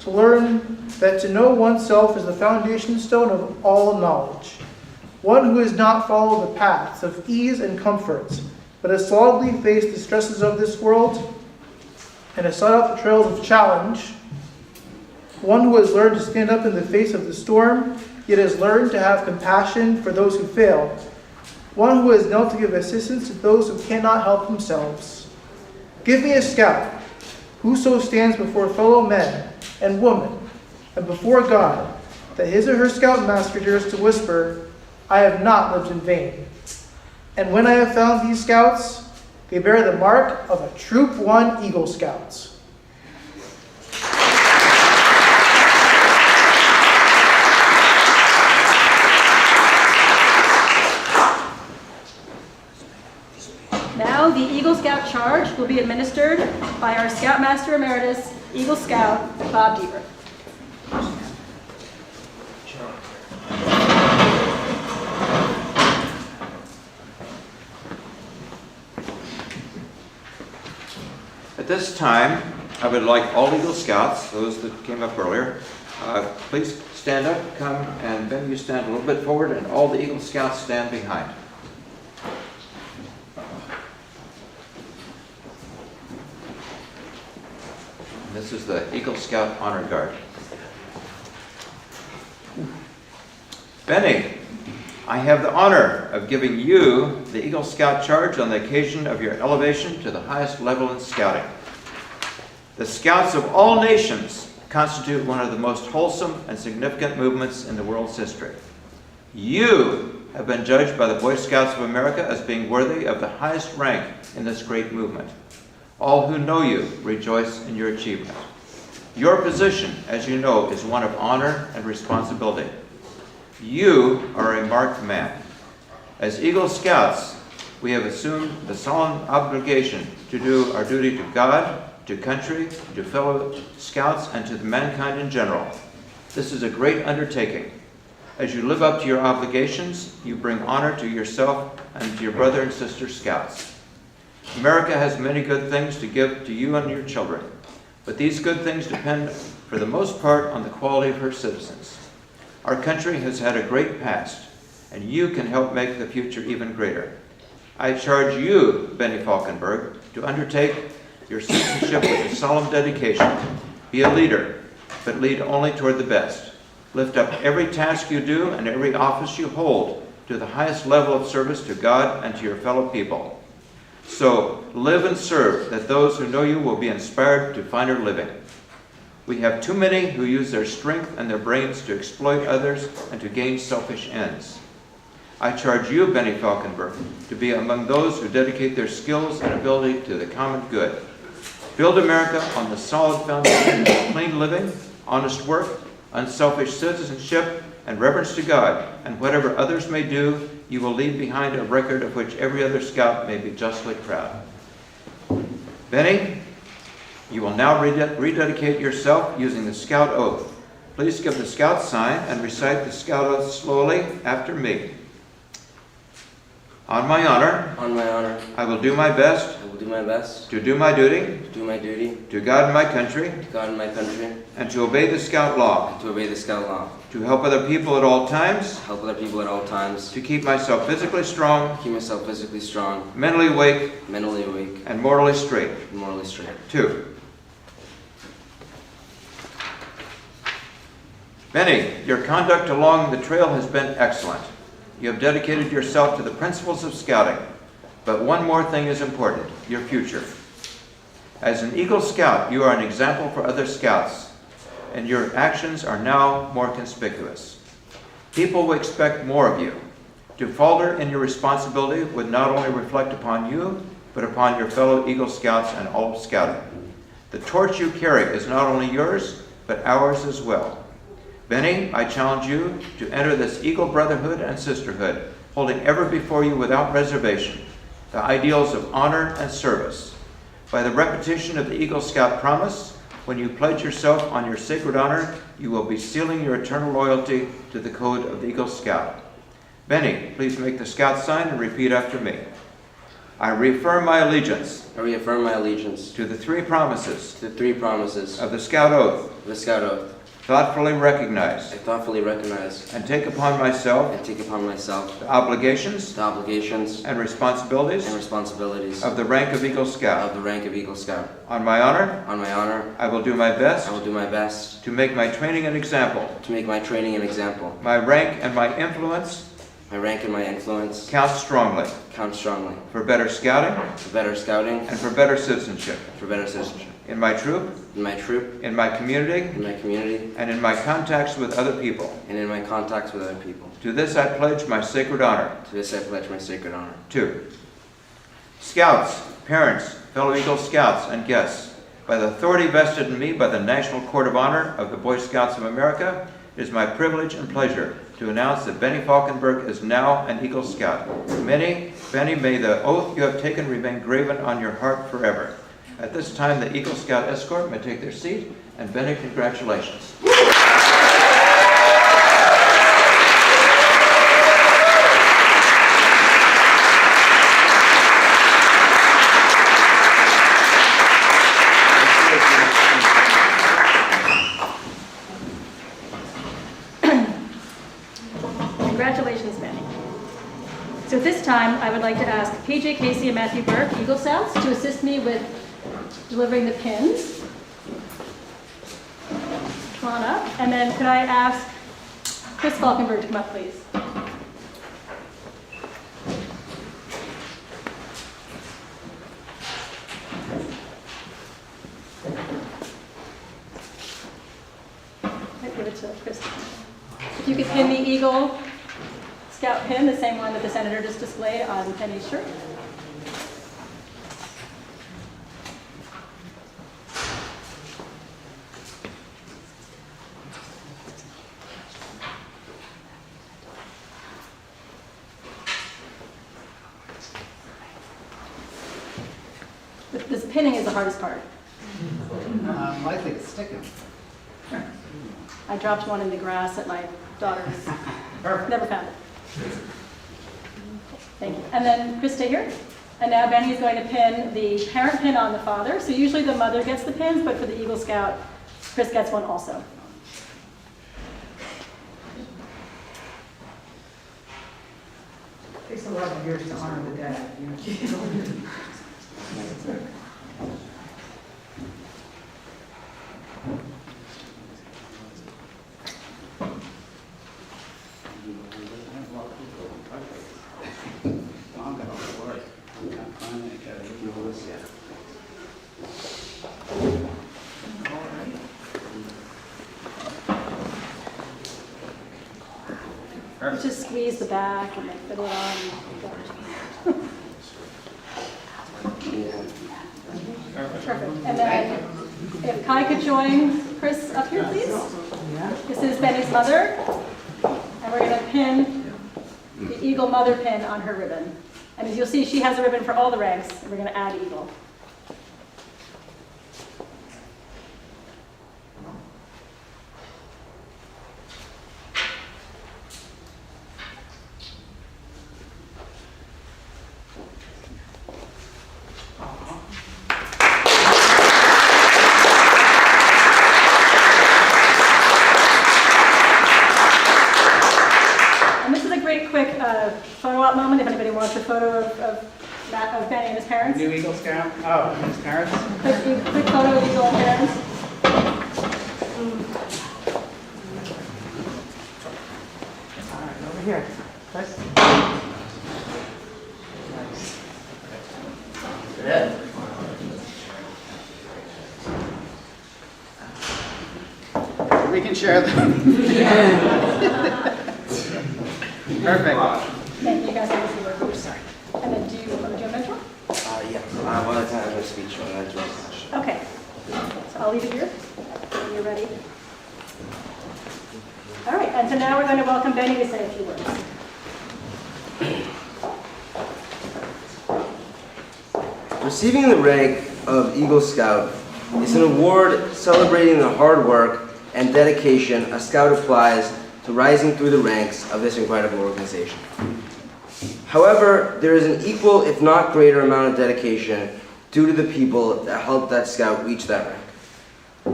to learn that to know oneself is the foundation stone of all knowledge. One who has not followed the paths of ease and comfort, but has solidly faced the stresses of this world and has sought out the trails of challenge. One who has learned to stand up in the face of the storm, yet has learned to have compassion for those who fail. One who has knelt to give assistance to those who cannot help themselves. Give me a scout, whoso stands before fellow men and women, and before God, that his or her scoutmaster dares to whisper, I have not lived in vain. And when I have found these scouts, they bear the mark of a Troop 1 Eagle Scout. Now, the Eagle Scout charge will be administered by our Scoutmaster Emeritus, Eagle Scout, Bob Deaver. At this time, I would like all Eagle Scouts, those that came up earlier, please stand up, come, and Ben, you stand a little bit forward, and all the Eagle Scouts stand behind. This is the Eagle Scout Honor Guard. Benny, I have the honor of giving you the Eagle Scout charge on the occasion of your elevation to the highest level in scouting. The Scouts of all nations constitute one of the most wholesome and significant movements in the world's history. You have been judged by the Boy Scouts of America as being worthy of the highest rank in this great movement. All who know you rejoice in your achievement. Your position, as you know, is one of honor and responsibility. You are a marked man. As Eagle Scouts, we have assumed the solemn obligation to do our duty to God, to country, to fellow Scouts, and to mankind in general. This is a great undertaking. As you live up to your obligations, you bring honor to yourself and to your brother and sister Scouts. America has many good things to give to you and your children, but these good things depend, for the most part, on the quality of her citizens. Our country has had a great past, and you can help make the future even greater. I charge you, Benny Falkenberg, to undertake your citizenship with a solemn dedication. Be a leader, but lead only toward the best. Lift up every task you do and every office you hold to the highest level of service to God and to your fellow people. So live and serve, that those who know you will be inspired to finer living. We have too many who use their strength and their brains to exploit others and to gain selfish ends. I charge you, Benny Falkenberg, to be among those who dedicate their skills and ability to the common good. Build America on the solid foundation of clean living, honest work, unselfish citizenship, and reverence to God, and whatever others may do, you will leave behind a record of which every other Scout may be justly proud. Benny, you will now rededicate yourself using the Scout Oath. Please give the Scout sign and recite the Scout Oath slowly after me. On my honor, I will do my best to do my duty to God and my country, and to obey the Scout law, to help other people at all times, to keep myself physically strong, mentally awake, and morally straight. 2. Benny, your conduct along the trail has been excellent. You have dedicated yourself to the principles of scouting. But one more thing is important, your future. As an Eagle Scout, you are an example for other Scouts, and your actions are now more conspicuous. People will expect more of you. To falter in your responsibility would not only reflect upon you, but upon your fellow Eagle Scouts and all of Scouting. The torch you carry is not only yours, but ours as well. Benny, I challenge you to enter this Eagle brotherhood and sisterhood, holding ever before you without reservation the ideals of honor and service. By the repetition of the Eagle Scout promise, when you pledge yourself on your sacred honor, you will be sealing your eternal loyalty to the code of the Eagle Scout. Benny, please make the Scout sign and repeat after me. I reaffirm my allegiance. I reaffirm my allegiance to the three promises. To the three promises of the Scout Oath. Of the Scout Oath. Thoughtfully recognize. I thoughtfully recognize. And take upon myself. And take upon myself. The obligations. The obligations. And responsibilities. And responsibilities. Of the rank of Eagle Scout. Of the rank of Eagle Scout. On my honor. On my honor. I will do my best. I will do my best. To make my training an example. To make my training an example. My rank and my influence. My rank and my influence count strongly. Count strongly. For better scouting. For better scouting. And for better citizenship. For better citizenship. In my troop. In my troop. In my community. In my community. And in my contacts with other people. And in my contacts with other people. To this I pledge my sacred honor. To this I pledge my sacred honor. 2. Scouts, parents, fellow Eagle Scouts, and guests, by the authority vested in me by the National Court of Honor of the Boy Scouts of America, it is my privilege and pleasure to announce that Benny Falkenberg is now an Eagle Scout. Benny, may the oath you have taken remain graven on your heart forever. At this time, the Eagle Scout escort may take their seat, and Benny, congratulations. Congratulations, Benny. So at this time, I would like to ask PJ Casey and Matthew Burke, Eagle Scouts, to assist me with delivering the pins. Come on up. And then could I ask Chris Falkenberg to come up, please? I'll give it to Chris. If you could pin the Eagle Scout pin, the same one that the Senator just displayed on Penny's shirt. This pinning is the hardest part. Likely to stick him. I dropped one in the grass at my daughter's. Never found it. Thank you. And then Chris, stay here. And now Benny is going to pin the parent pin on the father. So usually the mother gets the pins, but for the Eagle Scout, Chris gets one also. Takes a lot of years to honor the dad. Just squeeze the back and then fiddle it on. Perfect. And then if Kai could join Chris up here, please. This is Benny's mother. And we're going to pin the Eagle mother pin on her ribbon. And as you'll see, she has a ribbon for all the ranks, and we're going to add Eagle. Photo op moment, if anybody wants a photo of Benny and his parents. New Eagle Scout? Oh, and his parents? Quick photo of Eagle and parents. All right, over here. Chris. Nice. we can share them. Perfect. Thank you guys. Have a few words. Sorry. And then do you have a mentor? Yeah. One at a time, I'm speech on that question. Okay. So I'll leave it here when you're ready. All right. And so now we're going to welcome Benny to say a few words. Receiving the rank of Eagle Scout is an award celebrating the hard work and dedication a Scout applies to rising through the ranks of this incredible organization. However, there is an equal, if not greater, amount of dedication due to the people that helped that Scout reach that rank.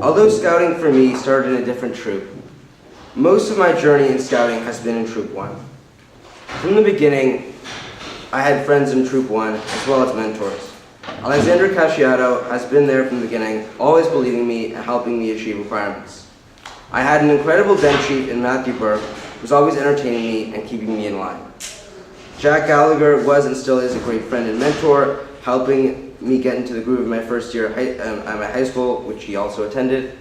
Although Scouting for me started in a different troop, most of my journey in Scouting has been in Troop 1. From the beginning, I had friends in Troop 1 as well as mentors. Alexander Casciato has been there from the beginning, always believing in me and helping me achieve requirements. I had an incredible bench chief in Matthew Burke, who was always entertaining me and keeping me in line. Jack Gallagher was and still is a great friend and mentor, helping me get into the groove of my first year at my high school, which he also attended.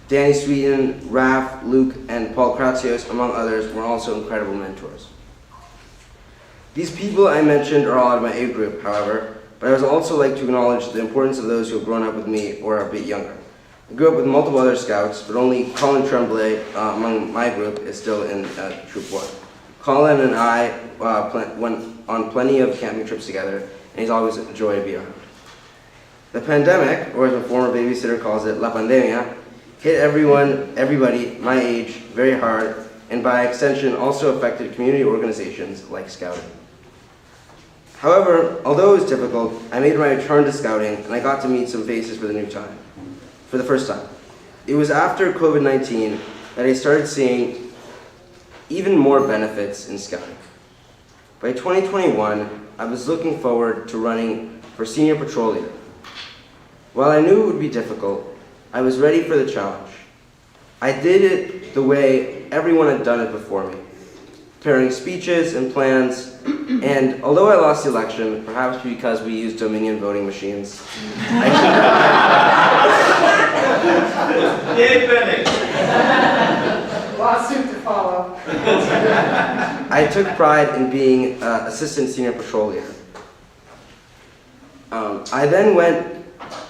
Danny Sweeten, Raph, Luke, and Paul Kratsios, among others, were also incredible mentors. These people I mentioned are all out of my age group, however, but I would also like to acknowledge the importance of those who have grown up with me or are a bit younger. I grew up with multiple other Scouts, but only Colin Tremblay among my group is still in Troop 1. Colin and I went on plenty of camping trips together, and he's always a joy to be around. The pandemic, or as a former babysitter calls it, La Pandemia, hit everybody my age very hard, and by extension also affected community organizations like Scouting. However, although it was difficult, I made my return to Scouting and I got to meet some faces for the first time. It was after COVID-19 that I started seeing even more benefits in Scouting. By 2021, I was looking forward to running for senior patrol leader. While I knew it would be difficult, I was ready for the challenge. I did it the way everyone had done it before me, preparing speeches and plans, and although I lost the election, perhaps because we used Dominion voting machines, Lawsuit to follow. I took pride in being assistant senior patrol leader. I then went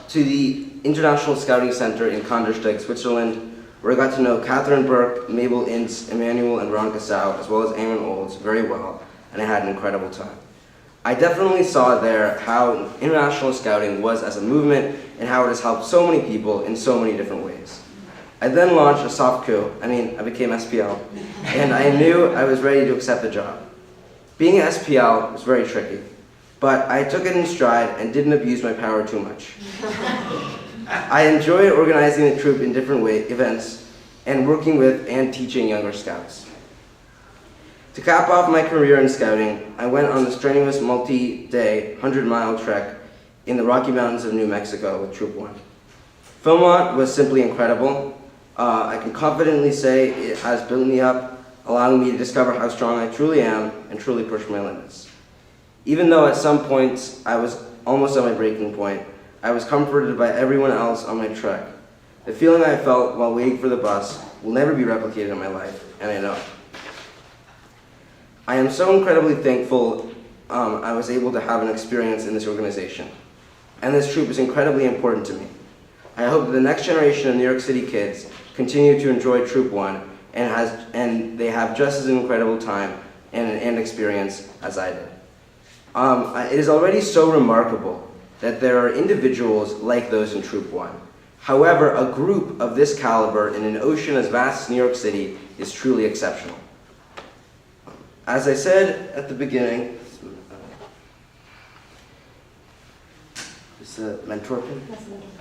to the International Scouting Center in Kandersteg, Switzerland, where I got to know Catherine Burke, Mabel Ince, Emmanuel and Veronica Sau, as well as Eamon Olds very well, and I had an incredible time. I definitely saw there how international scouting was as a movement and how it has helped so many people in so many different ways. I then launched a soft coup, I became SPL, and I knew I was ready to accept the job. Being an SPL was very tricky, but I took it in stride and didn't abuse my power too much. I enjoyed organizing the troop in different events and working with and teaching younger scouts. To cap off my career in scouting, I went on the strenuous multi-day 100-mile trek in the Rocky Mountains of New Mexico with Troop 1. Philmont was simply incredible. I can confidently say it has built me up, allowing me to discover how strong I truly am and truly push my limits. Even though at some points I was almost at my breaking point, I was comforted by everyone else on my trek. The feeling I felt while waiting for the bus will never be replicated in my life, and I know. I am so incredibly thankful I was able to have an experience in this organization, and this troop is incredibly important to me. I hope that the next generation of New York City kids continue to enjoy Troop 1 and they have just as incredible time and experience as I did. It is already so remarkable that there are individuals like those in Troop 1. However, a group of this caliber in an ocean as vast as New York City is truly exceptional. As I said at the beginning, is the mentor pin?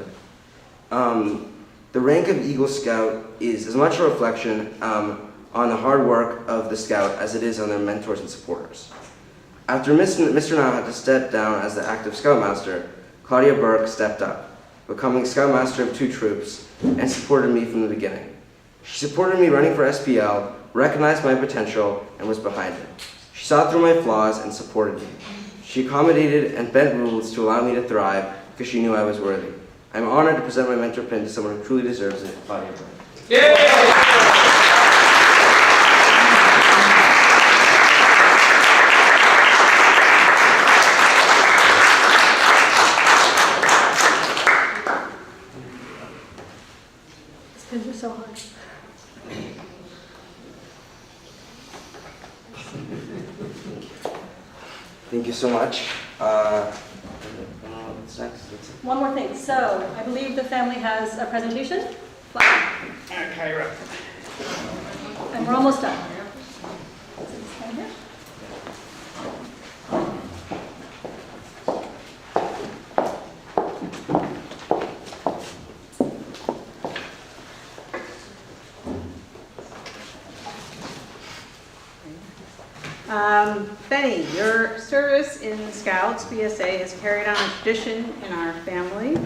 Okay. The rank of Eagle Scout is as much a reflection on the hard work of the Scout as it is on their mentors and supporters. After Mr. Now had to step down as the active Scoutmaster, Claudia Burke stepped up, becoming Scoutmaster of 2 troops, and supported me from the beginning. She supported me running for SPL, recognized my potential, and was behind it. She saw through my flaws and supported me. She accommodated and bent rules to allow me to thrive because she knew I was worthy. I'm honored to present my mentor pin to someone who truly deserves it, Claudia Burke. Yeah! Because you're so hard. Thank you so much. What's next? One more thing. So, I believe the family has a presentation. Okay, right. And we're almost done. Benny, your service in Scouts BSA has carried on a tradition in our family,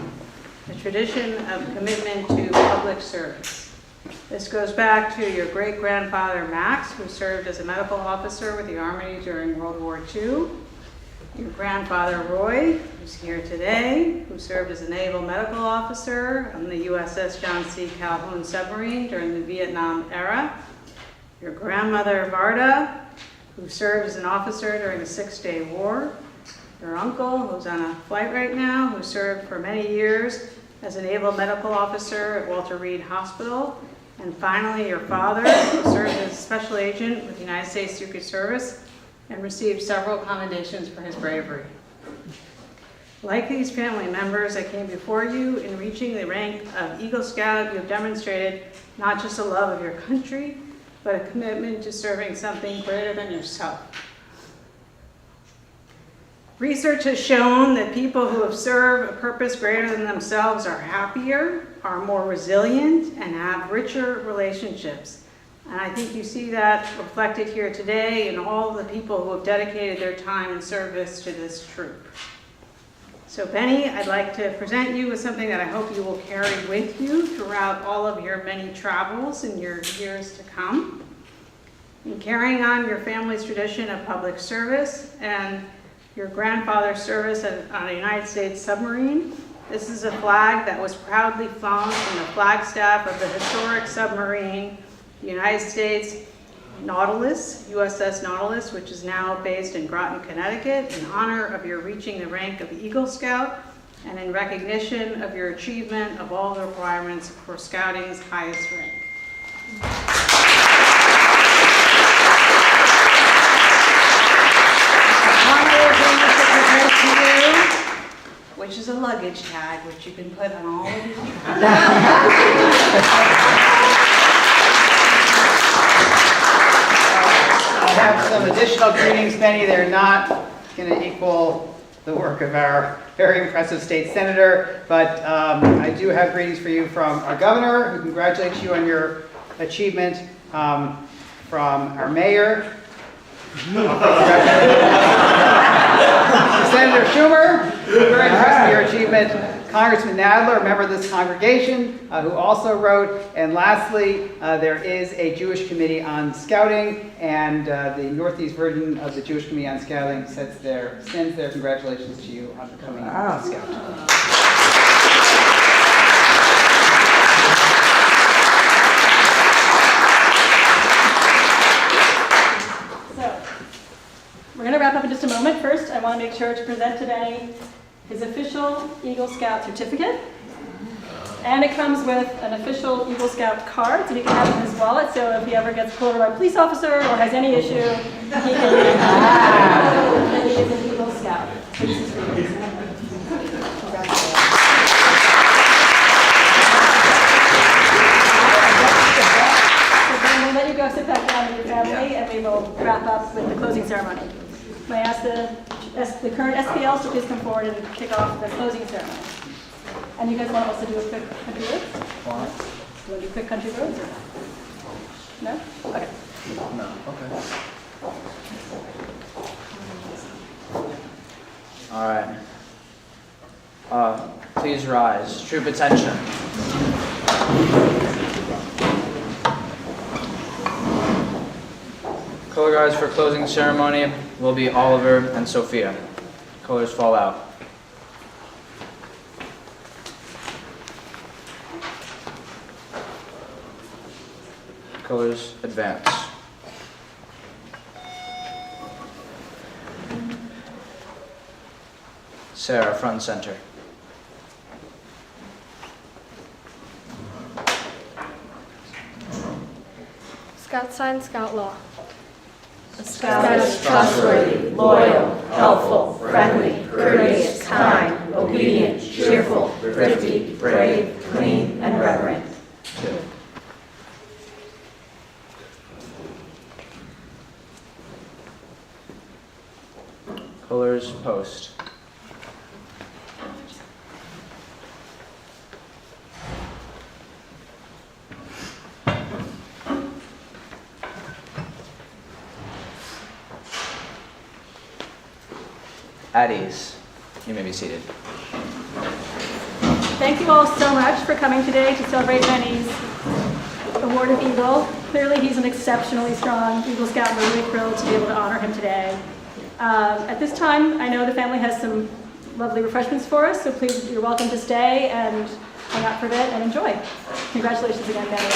a tradition of commitment to public service. This goes back to your great-grandfather Max, who served as a medical officer with the Army during World War II, your grandfather Roy, who's here today, who served as a naval medical officer on the USS John C. Calhoun submarine during the Vietnam era, your grandmother Varda, who served as an officer during the Six-Day War, your uncle, who's on a flight right now, who served for many years as a naval medical officer at Walter Reed Hospital, and finally your father, who served as a special agent with the United States Secret Service and received several commendations for his bravery. Like these family members that came before you, in reaching the rank of Eagle Scout, you have demonstrated not just a love of your country, but a commitment to serving something greater than yourself. Research has shown that people who have served a purpose greater than themselves are happier, are more resilient, and have richer relationships. And I think you see that reflected here today in all the people who have dedicated their time and service to this troop. So Benny, I'd like to present you with something that I hope you will carry with you throughout all of your many travels in your years to come. In carrying on your family's tradition of public service and your grandfather's service on a United States submarine, this is a flag that was proudly flown from the flagstaff of the historic submarine, the United States Nautilus, USS Nautilus, which is now based in Groton, Connecticut, in honor of your reaching the rank of Eagle Scout and in recognition of your achievement of all the requirements for Scouting's highest rank. Which is a luggage tag, which you can put on all of your I have some additional greetings, Benny. They're not going to equal the work of our very impressive state senator, but I do have greetings for you from our governor, who congratulates you on your achievement, from our mayor, Senator Schumer, very impressed with your achievement. Congressman Nadler, a member of this congregation, who also wrote. And lastly, there is a Jewish Committee on Scouting, and the Northeast version of the Jewish Committee on Scouting sends their congratulations to you on becoming a Scout. We're going to wrap up in just a moment. First, I want to make sure to present to Benny his official Eagle Scout certificate. And it comes with an official Eagle Scout card, so he can have it in his wallet, so if he ever gets pulled over by a police officer or has any issue, he can that he is an Eagle Scout. So this is for you. We'll let you go sit back down with your family, and we will wrap up with the closing ceremony. May I ask the current SPLs to please come forward and kick off the closing ceremony. And you guys want us to do a quick country roads? Do you want to do quick country roads or no? No? Okay. No, okay. All right. Please rise. Troop attention. Color guards for closing ceremony will be Oliver and Sophia. Colors fall out. Colors advance. Sarah, front and center. Scout sign, Scout law. A Scout is trustworthy, loyal, helpful, friendly, courteous, kind, obedient, cheerful, thrifty, brave, clean, and reverent. 2. Colors post. At ease. You may be seated. Thank you all so much for coming today to celebrate Benny's Award of Eagle. Clearly, he's an exceptionally strong Eagle Scout, and we're really thrilled to be able to honor him today. At this time, I know the family has some lovely refreshments for us, so please, you're welcome to stay and hang out for a bit and enjoy. Congratulations again, Benny.